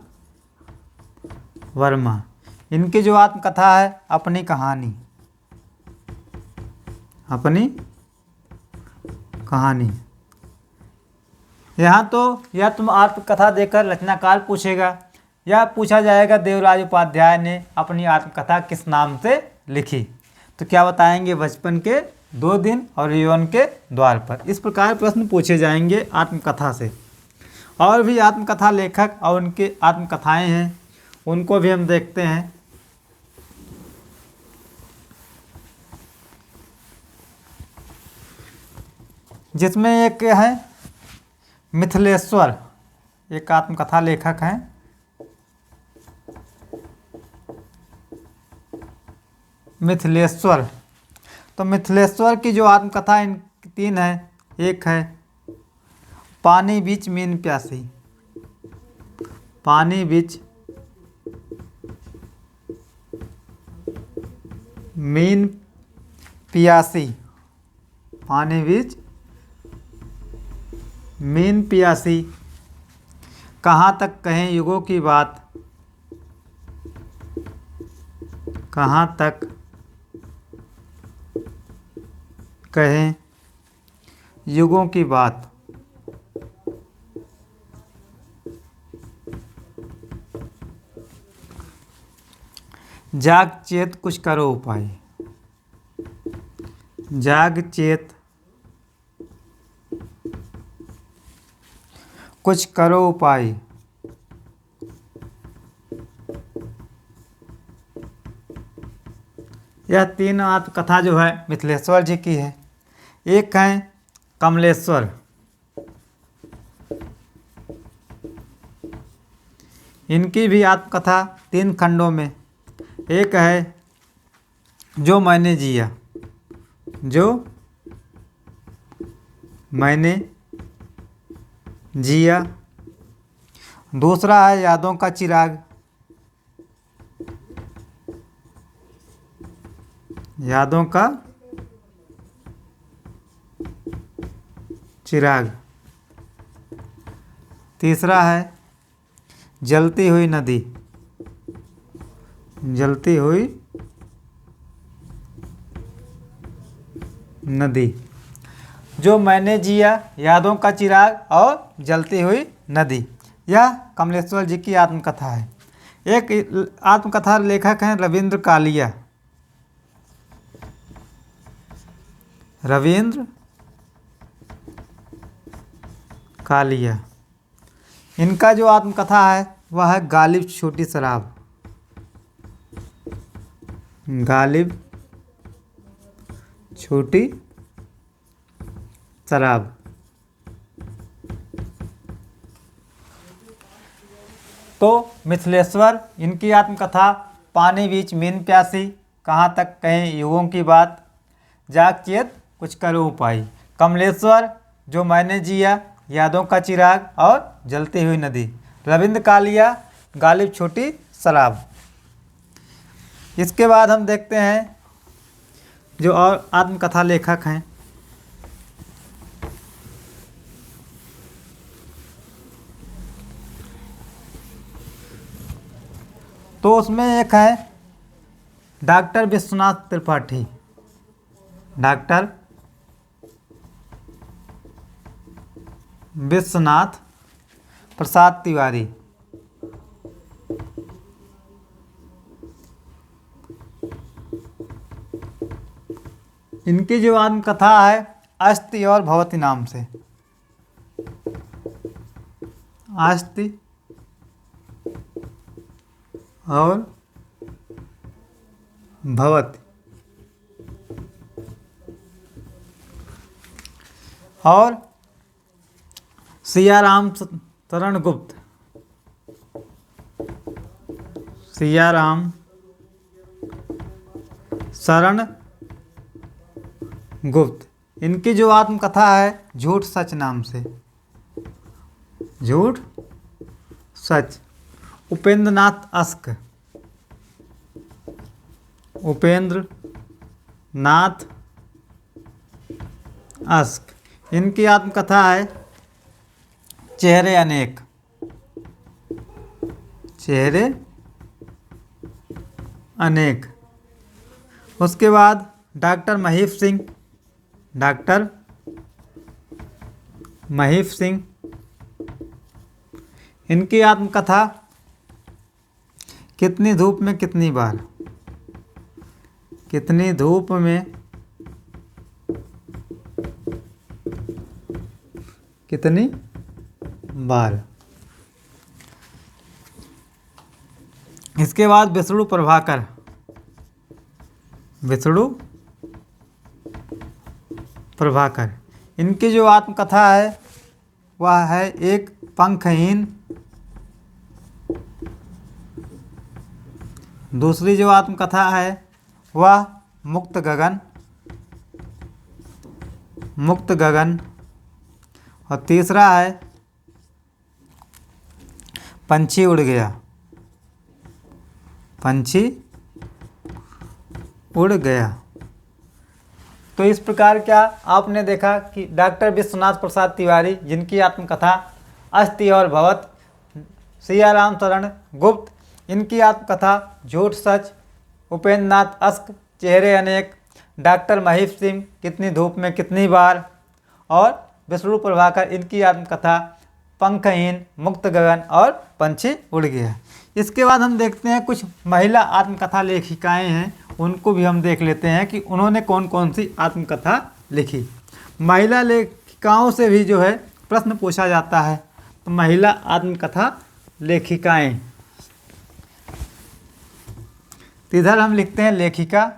Speaker 1: वर्मा। इनकी जो आत्मकथा है अपनी कहानी। अपनी कहानी। यहाँ तो यह तुम आत्मकथा देकर रचनाकार पूछेगा या पूछा जाएगा देवराज उपाध्याय ने अपनी आत्मकथा किस नाम से लिखी, तो क्या बताएंगे? बचपन के 2 दिन और यौवन के द्वार पर। इस प्रकार प्रश्न पूछे जाएंगे आत्मकथा से। और भी आत्मकथा लेखक और उनके आत्मकथाएं हैं, उनको भी हम देखते हैं। जिसमें एक है मिथिलेश्वर, एक आत्मकथा लेखक हैं। मिथिलेश्वर। तो मिथिलेश्वर की जो आत्मकथा इन 3 है, एक है पानी बीच मीन प्यासी। पानी बीच मीन पियासी। पानी बीच मीन पियासी। कहाँ तक कहें युगों की बात। कहाँ तक कहें युगों की बात। जाग चेत कुछ करो उपाय। जाग चेत कुछ करो उपाय। यह 3 आत्मकथा जो है मिथिलेश्वर जी की है। एक है कमलेश्वर। इनकी भी आत्मकथा 3 खंडों में। एक है जो मैंने जिया। जो मैंने जिया। दूसरा है यादों का चिराग। यादों का चिराग। तीसरा है जलती हुई नदी। जलती हुई नदी। जो मैंने जिया, यादों का चिराग और जलती हुई नदी, यह कमलेश्वर जी की आत्मकथा है। एक आत्मकथा लेखक हैं रविंद्र कालिया। रविंद्र कालिया। इनका जो आत्मकथा है वह है गालिब छोटी शराब। गालिब छोटी शराब। तो मिथिलेश्वर, इनकी आत्मकथा पानी बीच मीन प्यासी, कहाँ तक कहें युगों की बात, जाग चेत कुछ करो उपाय। कमलेश्वर, जो मैंने जिया, यादों का चिराग और जलती हुई नदी। रविंद्र कालिया, गालिब छोटी शराब। इसके बाद हम देखते हैं जो और आत्मकथा लेखक हैं। तो उसमें एक है डॉक्टर विश्वनाथ त्रिपाठी। डॉक्टर विश्वनाथ प्रसाद तिवारी। इनकी जो आत्मकथा है अस्ति और भवति नाम से। अस्ति और भवति। और सियाराम शरण गुप्त। सियाराम शरण गुप्त। इनकी जो आत्मकथा है झूठ सच नाम से। झूठ सच। उपेंद्र नाथ अस्क। उपेंद्र नाथ अस्क। इनकी आत्मकथा है चेहरे अनेक। चेहरे अनेक। उसके बाद डॉक्टर महीप सिंह। डॉक्टर महीप सिंह। इनकी आत्मकथा कितनी धूप में कितनी बार। कितनी धूप में कितनी बार। इसके बाद विष्णु प्रभाकर। विष्णु प्रभाकर। इनकी जो आत्मकथा है वह है एक पंखहीन। दूसरी जो आत्मकथा है वह मुक्त गगन। मुक्त गगन। और तीसरा है पंछी उड़ गया। पंछी उड़ गया। तो इस प्रकार क्या आपने देखा कि डॉक्टर विश्वनाथ प्रसाद तिवारी, जिनकी आत्मकथा अस्ति और भवत, सियाराम शरण गुप्त, इनकी आत्मकथा झूठ सच, उपेंद्र नाथ अस्क चेहरे अनेक, डॉक्टर महीप सिंह कितनी धूप में कितनी बार, और विष्णु प्रभाकर इनकी आत्मकथा पंखहीन, मुक्त गगन और पंछी उड़ गया। इसके बाद हम देखते हैं कुछ महिला आत्मकथा लेखिकाएं हैं, उनको भी हम देख लेते हैं कि उन्होंने कौन कौन सी आत्मकथा लिखी। महिला लेखिकाओं से भी जो है प्रश्न पूछा जाता है। तो महिला आत्मकथा लेखिकाएं, तो इधर हम लिखते हैं लेखिका।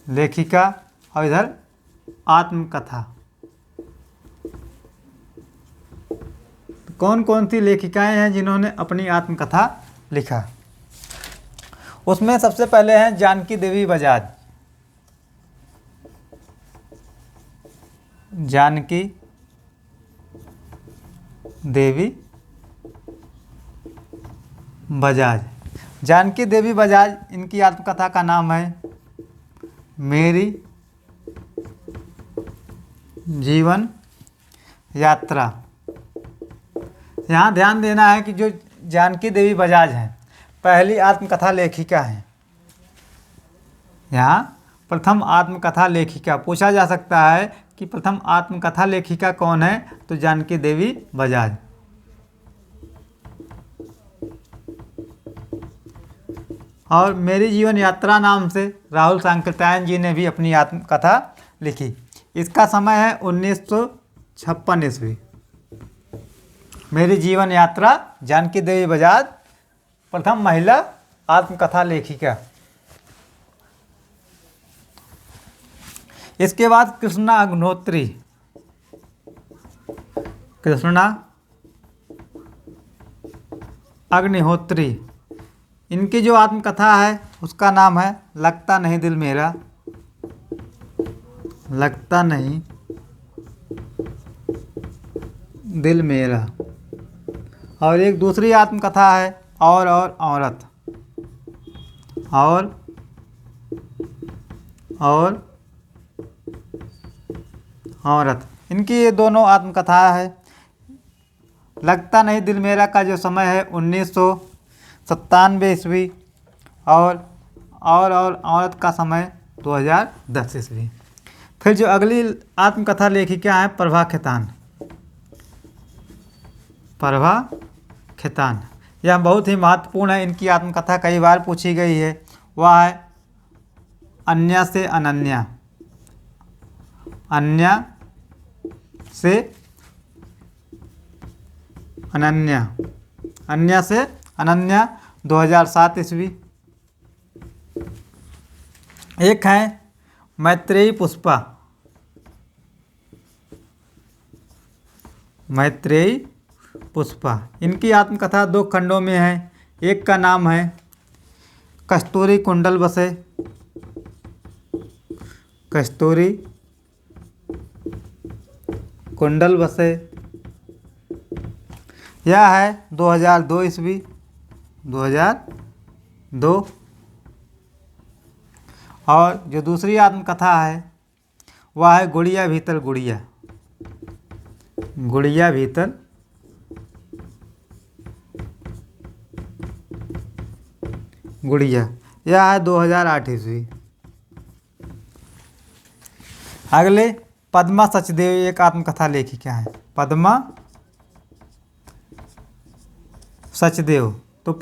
Speaker 1: लेखिका और इधर आत्मकथा। कौन कौन सी लेखिकाएं हैं जिन्होंने अपनी आत्मकथा लिखा। उसमें सबसे पहले हैं जानकी देवी बजाज। जानकी देवी बजाज। जानकी देवी बजाज, इनकी आत्मकथा का नाम है मेरी जीवन यात्रा। यहाँ ध्यान देना है कि जो जानकी देवी बजाज हैं पहली आत्मकथा लेखिका हैं। यहाँ प्रथम आत्मकथा लेखिका पूछा जा सकता है कि प्रथम आत्मकथा लेखिका कौन है, तो जानकी देवी बजाज। और मेरी जीवन यात्रा नाम से राहुल सांकृत्यायन जी ने भी अपनी आत्मकथा लिखी। इसका समय है 1956 ईस्वी। मेरी जीवन यात्रा, जानकी देवी बजाज प्रथम महिला आत्मकथा लेखिका। इसके बाद कृष्णा अग्निहोत्री। कृष्णा अग्निहोत्री, इनकी जो आत्मकथा है उसका नाम है लगता नहीं दिल मेरा। लगता नहीं दिल मेरा। और एक दूसरी आत्मकथा है और औरत। और औरत, इनकी ये दोनों आत्मकथा है। लगता नहीं दिल मेरा का जो समय है 1997 ईस्वी। और औरत का समय 2010 ईस्वी। फिर जो अगली आत्मकथा लेखिका है प्रभा खेतान। प्रभा खेतान, यह बहुत ही महत्वपूर्ण है। इनकी आत्मकथा कई बार पूछी गई है। वह है अन्या से अनन्या। अन्या से अनन्या। अन्या से अनन्या 2007 ईस्वी। एक है मैत्रेयी पुष्पा। मैत्रेयी पुष्पा, इनकी आत्मकथा 2 खंडों में है। एक का नाम है कस्तूरी कुंडल बसे। कस्तूरी कुंडल बसे, यह है 2002 ईस्वी। 2002। और जो दूसरी आत्मकथा है वह है गुड़िया भीतर गुड़िया। गुड़िया भीतर गुड़िया, यह है 2008 ईस्वी। अगले पद्मा सचदेव एक आत्मकथा लेखिका है। पद्मा सचदेव, तो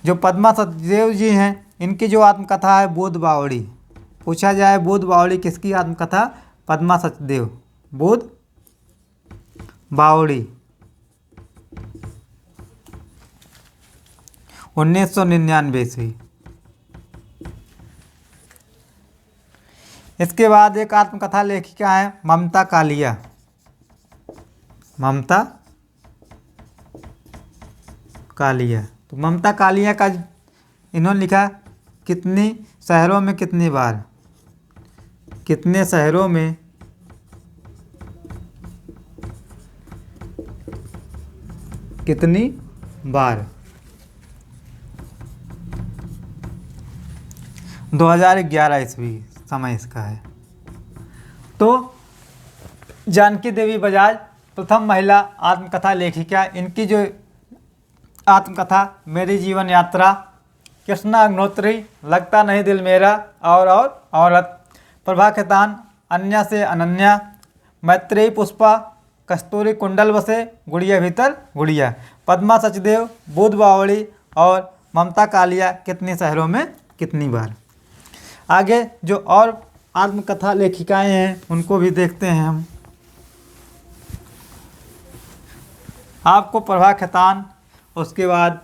Speaker 1: जो पद्मा सचदेव जी हैं इनकी जो आत्मकथा है बूद बावड़ी। पूछा जाए बूद बावड़ी किसकी आत्मकथा, पद्मा सचदेव। बूद बावड़ी 1999 ईस्वी। इसके बाद एक आत्मकथा लेखिका है ममता कालिया। ममता कालिया, तो ममता कालिया का इन्होंने लिखा कितनी शहरों में कितनी बार। कितने शहरों में कितनी बार। 2011 ईस्वी समय इसका है। तो जानकी देवी बजाज प्रथम महिला आत्मकथा लेखिका। इनकी जो आत्मकथा मेरी जीवन यात्रा, कृष्णा अग्निहोत्री लगता नहीं दिल मेरा, और औरत, प्रभा खेतान अन्या से अनन्या, मैत्रेयी पुष्पा, कस्तूरी कुंडल बसे, गुड़िया भीतर गुड़िया, पद्मा सचदेव, बूद बावड़ी और ममता कालिया कितने शहरों में कितनी बार। आगे जो और आत्मकथा लेखिकाएं हैं उनको भी देखते हैं हम। आपको प्रभा खेतान, उसके बाद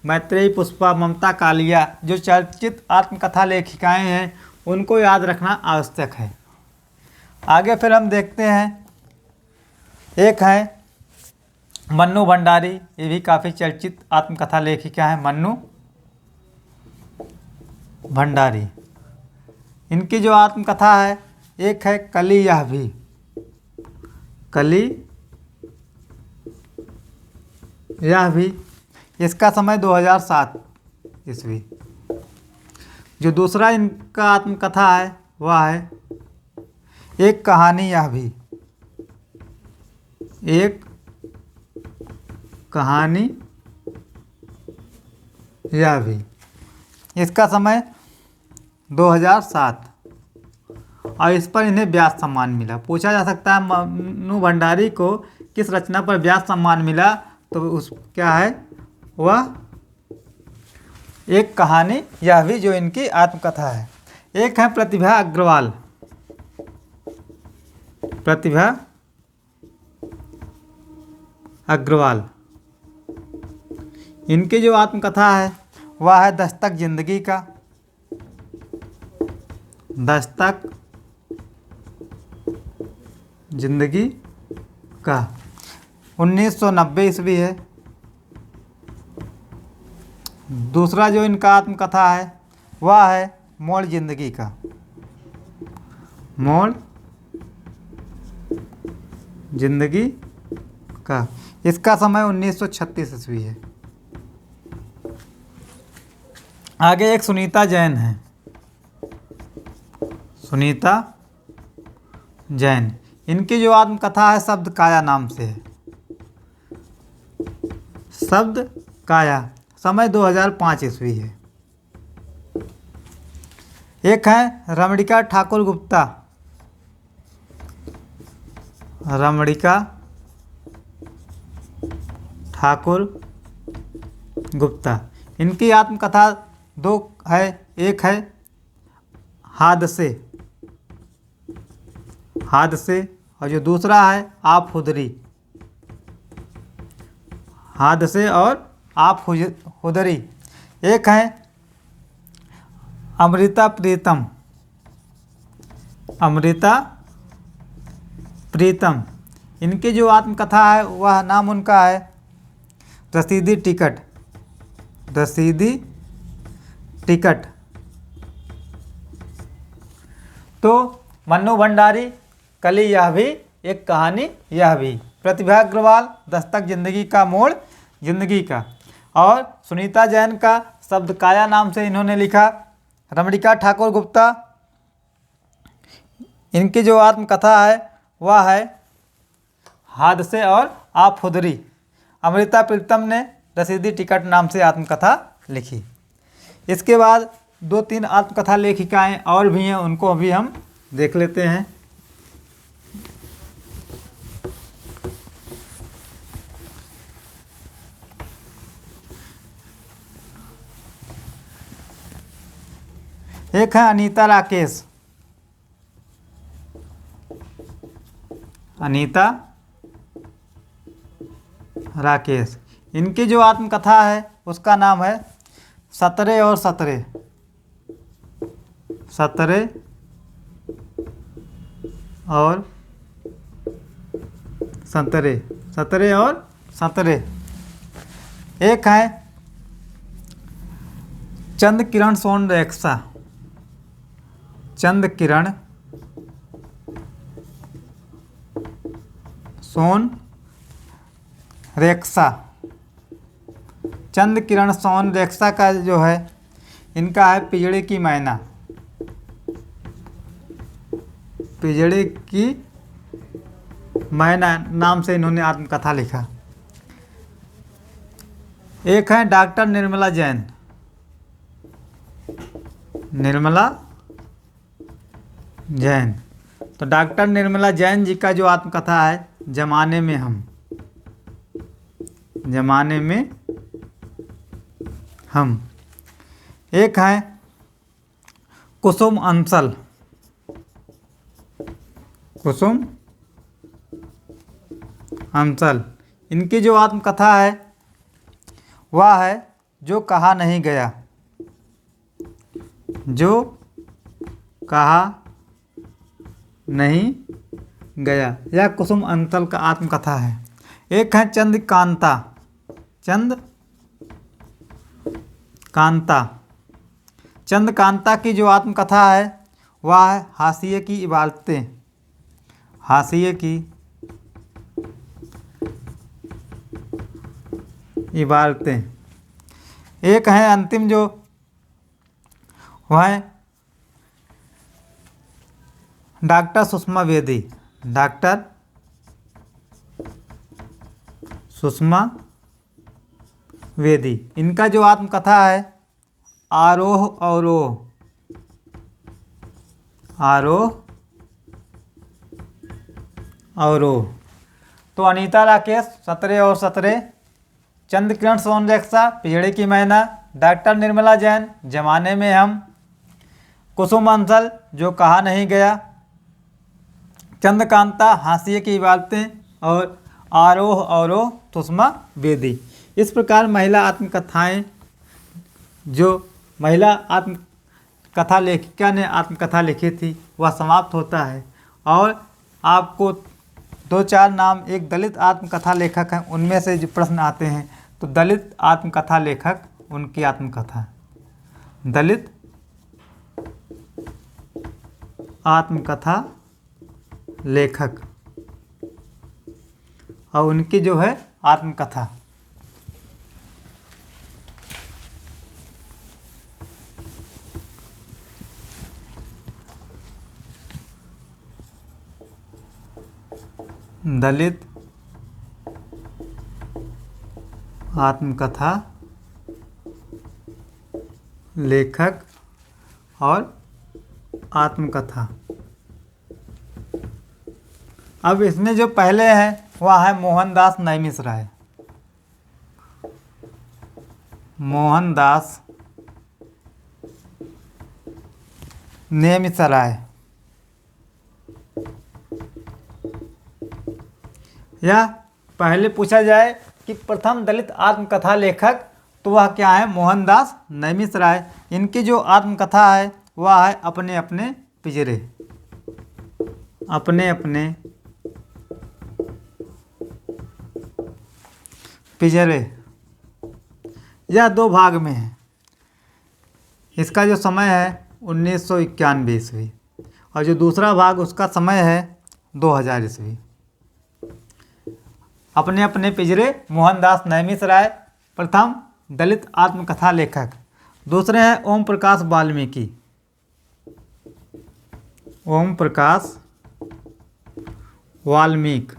Speaker 1: मैत्रेयी पुष्पा, ममता कालिया जो चर्चित आत्मकथा लेखिकाएं हैं उनको याद रखना आवश्यक है। आगे फिर हम देखते हैं, एक है मन्नू भंडारी, ये भी काफ़ी चर्चित आत्मकथा लेखिका हैं, मन्नू भंडारी। इनकी जो आत्मकथा है, एक है कली यह भी, कली यह भी, इसका समय 2007 ईस्वी। जो दूसरा इनका आत्मकथा है वह है एक कहानी यह भी, एक कहानी यह भी, इसका समय 2007, और इस पर इन्हें व्यास सम्मान मिला। पूछा जा सकता है मन्नू भंडारी को किस रचना पर व्यास सम्मान मिला, तो उस क्या है वह एक कहानी यह भी, जो इनकी आत्मकथा है। एक है प्रतिभा अग्रवाल, प्रतिभा अग्रवाल। इनकी जो आत्मकथा है वह है दस्तक जिंदगी का, दस्तक जिंदगी का, 1990 ईस्वी है। दूसरा जो इनका आत्मकथा है वह है मोड़ जिंदगी का, मोड़ जिंदगी का, इसका समय 1936 ईस्वी है। आगे एक सुनीता जैन है, सुनीता जैन। इनकी जो आत्मकथा है शब्द काया नाम से है, शब्द काया, समय 2005 ईस्वी है। एक है रमणिका ठाकुर गुप्ता, रमणिका ठाकुर गुप्ता। इनकी आत्मकथा दो है, एक है हादसे, हादसे, और जो दूसरा है आप हुदरी, हादसे और आप हुदरी। एक है अमृता प्रीतम, अमृता प्रीतम। इनकी जो आत्मकथा है वह नाम उनका है रसीदी टिकट, रसीदी टिकट। तो मन्नू भंडारी कली यह भी, एक कहानी यह भी, प्रतिभा अग्रवाल दस्तक जिंदगी का, मोड़ जिंदगी का, और सुनीता जैन का शब्द काया नाम से इन्होंने लिखा। रमणिका ठाकुर गुप्ता, इनकी जो आत्मकथा है वह है हादसे और आप हुदरी। अमृता प्रीतम ने रसीदी टिकट नाम से आत्मकथा लिखी। इसके बाद 2-3 आत्मकथा लेखिकाएं और भी हैं, उनको अभी हम देख लेते हैं। एक है अनीता राकेश, अनीता राकेश। इनकी जो आत्मकथा है उसका नाम है 17 और 17, 17 और 17, 17 और 17। एक है चंद किरण सोन रेखा, चंद किरण सोन रेखा। चंद किरण सोन रेखा का जो है इनका है पिजड़े की मैना, पिजड़े की मैना नाम से इन्होंने आत्मकथा लिखा। एक है डॉक्टर निर्मला जैन, निर्मला जैन। तो डॉक्टर निर्मला जैन जी का जो आत्मकथा है जमाने में हम, जमाने में हम। एक है कुसुम अंसल, कुसुम अंसल। इनकी जो आत्मकथा है वह है जो कहा नहीं गया, जो कहा नहीं गया, यह कुसुम अंसल का आत्मकथा है। एक है चंद्रकांता। चंद्रकांता की जो आत्मकथा है वह है हाशिए की इबारतें। हाशिए की इबारतें। एक है अंतिम जो वह है डॉक्टर सुषमा बेदी। डॉक्टर सुषमा बेदी, इनका जो आत्मकथा है आरोह अवरोह। आरोह अवरोह। तो अनीता राकेश 17 और 17, चंद्रकिरण सोनरेखा पिजड़े की मैना, डॉक्टर निर्मला जैन जमाने में हम, कुसुम अंसल जो कहा नहीं गया, चंद्रकांता हाशिए की इबारतें और आरोह अवरोह सुषमा बेदी। इस प्रकार महिला आत्मकथाएं, जो महिला आत्मकथा लेखिका ने आत्मकथा लिखी थी वह समाप्त होता है। और आपको 2-4 नाम एक दलित आत्मकथा लेखक हैं उनमें से जो प्रश्न आते हैं, तो दलित आत्मकथा लेखक, उनकी आत्मकथा, दलित आत्मकथा लेखक और उनकी जो है आत्मकथा। दलित आत्मकथा लेखक और आत्मकथा। अब इसमें जो पहले है वह है मोहनदास नैमिषराय। मोहनदास नैमिषराय। या पहले पूछा जाए कि प्रथम दलित आत्मकथा लेखक, तो वह क्या है? मोहनदास नैमिषराय। इनकी जो आत्मकथा है वह है अपने अपने पिंजरे। अपने अपने पिंजरे। यह 2 भाग में है। इसका जो समय है 1991 ईस्वी और जो दूसरा भाग उसका समय है 2000 ईस्वी। अपने अपने पिंजरे, मोहनदास नैमिषराय प्रथम दलित आत्मकथा लेखक। दूसरे हैं ओम प्रकाश वाल्मीकि। ओम प्रकाश वाल्मीकि।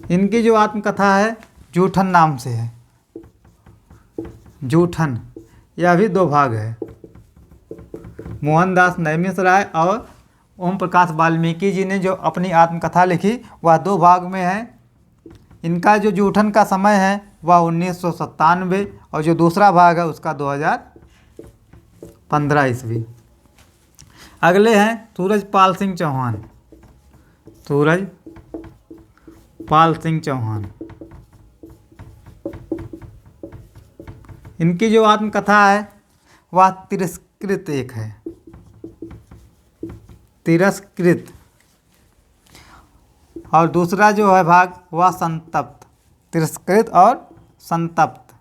Speaker 1: इनकी जो आत्मकथा है जूठन नाम से है। जूठन। यह भी 2 भाग है। मोहनदास नैमिषराय और ओम प्रकाश वाल्मीकि जी ने जो अपनी आत्मकथा लिखी वह 2 भाग में है। इनका जो जूठन का समय है वह 1997 और जो दूसरा भाग है उसका 2015 ईस्वी। अगले हैं सूरजपाल सिंह चौहान। सूरजपाल सिंह चौहान। इनकी जो आत्मकथा है वह तिरस्कृत एक है। तिरस्कृत। और दूसरा जो है भाग वह संतप्त। तिरस्कृत और संतप्त।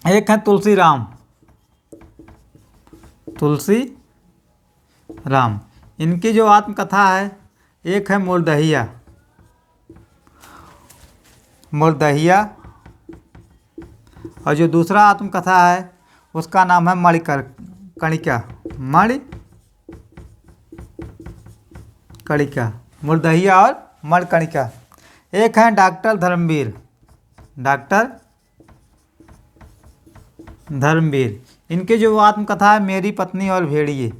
Speaker 1: एक है तुलसीराम। तुलसीराम। इनकी जो आत्मकथा है एक है मुर्दहिया। मुर्दहिया। और जो दूसरा आत्मकथा है उसका नाम है मणिकर्णिका। मणिकर्णिका। मुर्दहिया और मणिकर्णिका। एक है डॉक्टर धर्मवीर। डॉक्टर धर्मवीर। इनकी जो आत्मकथा है मेरी पत्नी और भेड़िए।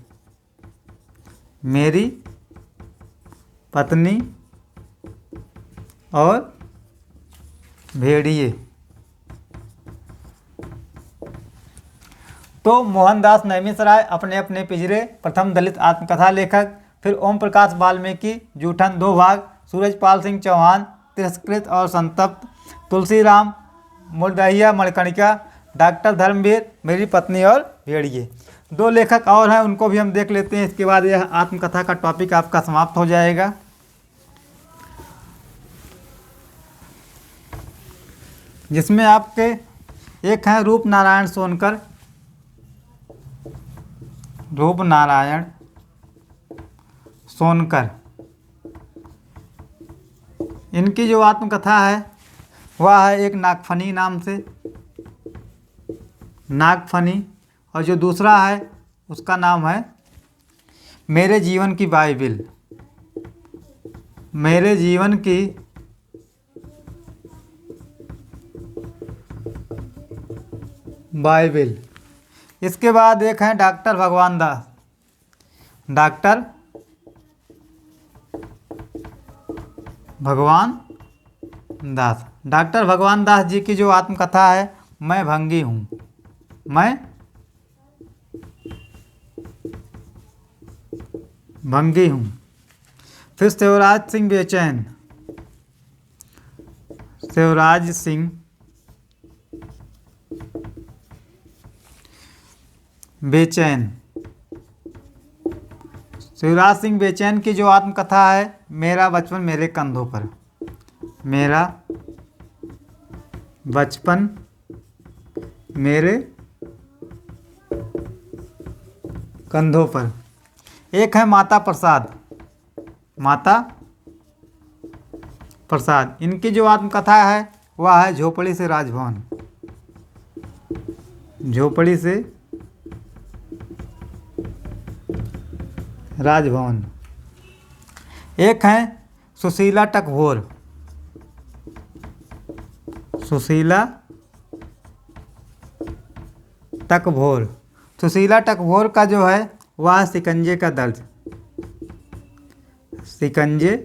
Speaker 1: मेरी पत्नी और भेड़िए। तो मोहनदास नैमिषराय अपने अपने पिंजरे प्रथम दलित आत्मकथा लेखक, फिर ओम प्रकाश वाल्मीकि जूठन 2 भाग, सूरजपाल सिंह चौहान तिरस्कृत और संतप्त, तुलसीराम मुर्दहिया मणिकर्णिका, डॉक्टर धर्मवीर मेरी पत्नी और भेड़िए। 2 लेखक और हैं उनको भी हम देख लेते हैं। इसके बाद यह आत्मकथा का टॉपिक आपका समाप्त हो जाएगा। जिसमें आपके एक हैं रूप नारायण सोनकर, रूप नारायण सोनकर। इनकी जो आत्मकथा है वह है एक नागफनी नाम से, नागफनी, और जो दूसरा है उसका नाम है मेरे जीवन की बाइबिल, मेरे जीवन की बाइबिल। इसके बाद एक है डॉक्टर भगवान दास, डॉक्टर भगवान दास। डॉक्टर भगवान दास जी की जो आत्मकथा है मैं भंगी हूँ, मैं भंगी हूँ। फिर शिवराज सिंह बेचैन, शिवराज सिंह बेचैन। शिवराज सिंह बेचैन की जो आत्मकथा है मेरा बचपन मेरे कंधों पर, मेरा बचपन मेरे कंधों पर। एक है माता प्रसाद, माता प्रसाद। इनकी जो आत्मकथा है वह है झोपड़ी से राजभवन, झोपड़ी से राजभवन। एक है सुशीला टकभोर, सुशीला टकभोर। सुशीला टकभोर का जो है वह शिकंजे का दर्द, शिकंजे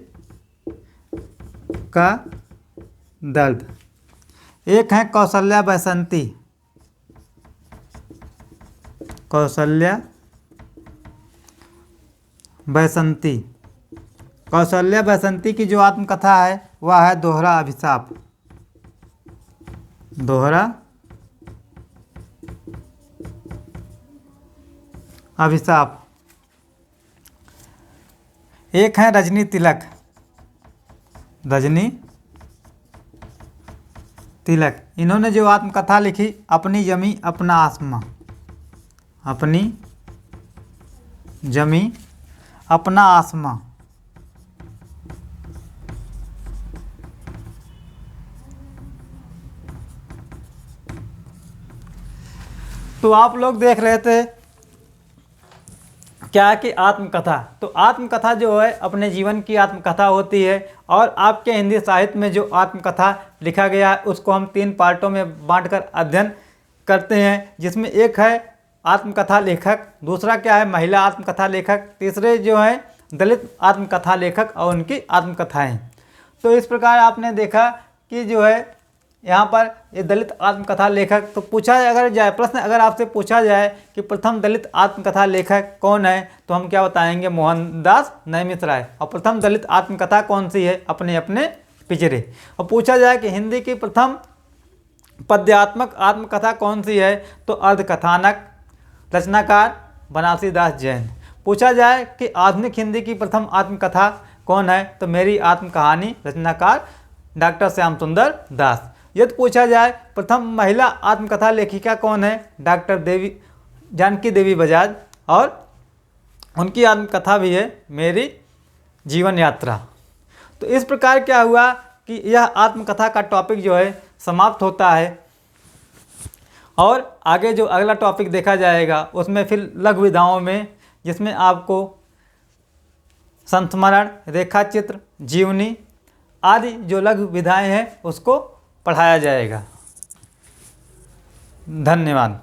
Speaker 1: का दर्द। एक है कौशल्या बैसंती, कौशल्या बैसंती। कौशल्या बैसंती की जो आत्मकथा है वह है दोहरा अभिशाप, दोहरा अभिशाप। एक है रजनी तिलक, रजनी तिलक। इन्होंने जो आत्मकथा लिखी अपनी जमी अपना आसमां, अपनी जमी अपना आसमां। तो आप लोग देख रहे थे क्या कि आत्मकथा, तो आत्मकथा जो है अपने जीवन की आत्मकथा होती है। और आपके हिंदी साहित्य में जो आत्मकथा लिखा गया है उसको हम 3 पार्टों में बांटकर अध्ययन करते हैं, जिसमें एक है आत्मकथा लेखक, दूसरा क्या है महिला आत्मकथा लेखक, तीसरे जो है दलित आत्मकथा लेखक और उनकी आत्मकथाएं। तो इस प्रकार आपने देखा कि जो है यहाँ पर ये दलित आत्मकथा लेखक। तो पूछा अगर जाए प्रश्न, अगर आपसे पूछा जाए कि प्रथम दलित आत्मकथा लेखक कौन है, तो हम क्या बताएंगे, मोहनदास नैमिष राय। और प्रथम दलित आत्मकथा कौन सी है, अपने अपने पिंजरे। और पूछा जाए कि हिंदी की प्रथम पद्यात्मक आत्मकथा कौन सी है, तो अर्धकथानक, रचनाकार बनारसी दास जैन। पूछा जाए कि आधुनिक हिंदी की प्रथम आत्मकथा कौन है, तो मेरी आत्मकहानी, रचनाकार डॉक्टर श्याम सुंदर दास। यदि पूछा जाए प्रथम महिला आत्मकथा लेखिका कौन है, डॉक्टर देवी जानकी देवी बजाज, और उनकी आत्मकथा भी है मेरी जीवन यात्रा। तो इस प्रकार क्या हुआ कि यह आत्मकथा का टॉपिक जो है समाप्त होता है। और आगे जो अगला टॉपिक देखा जाएगा उसमें फिर लघु विधाओं में, जिसमें आपको संस्मरण, रेखाचित्र, जीवनी आदि जो लघु विधाएं हैं उसको पढ़ाया जाएगा। धन्यवाद।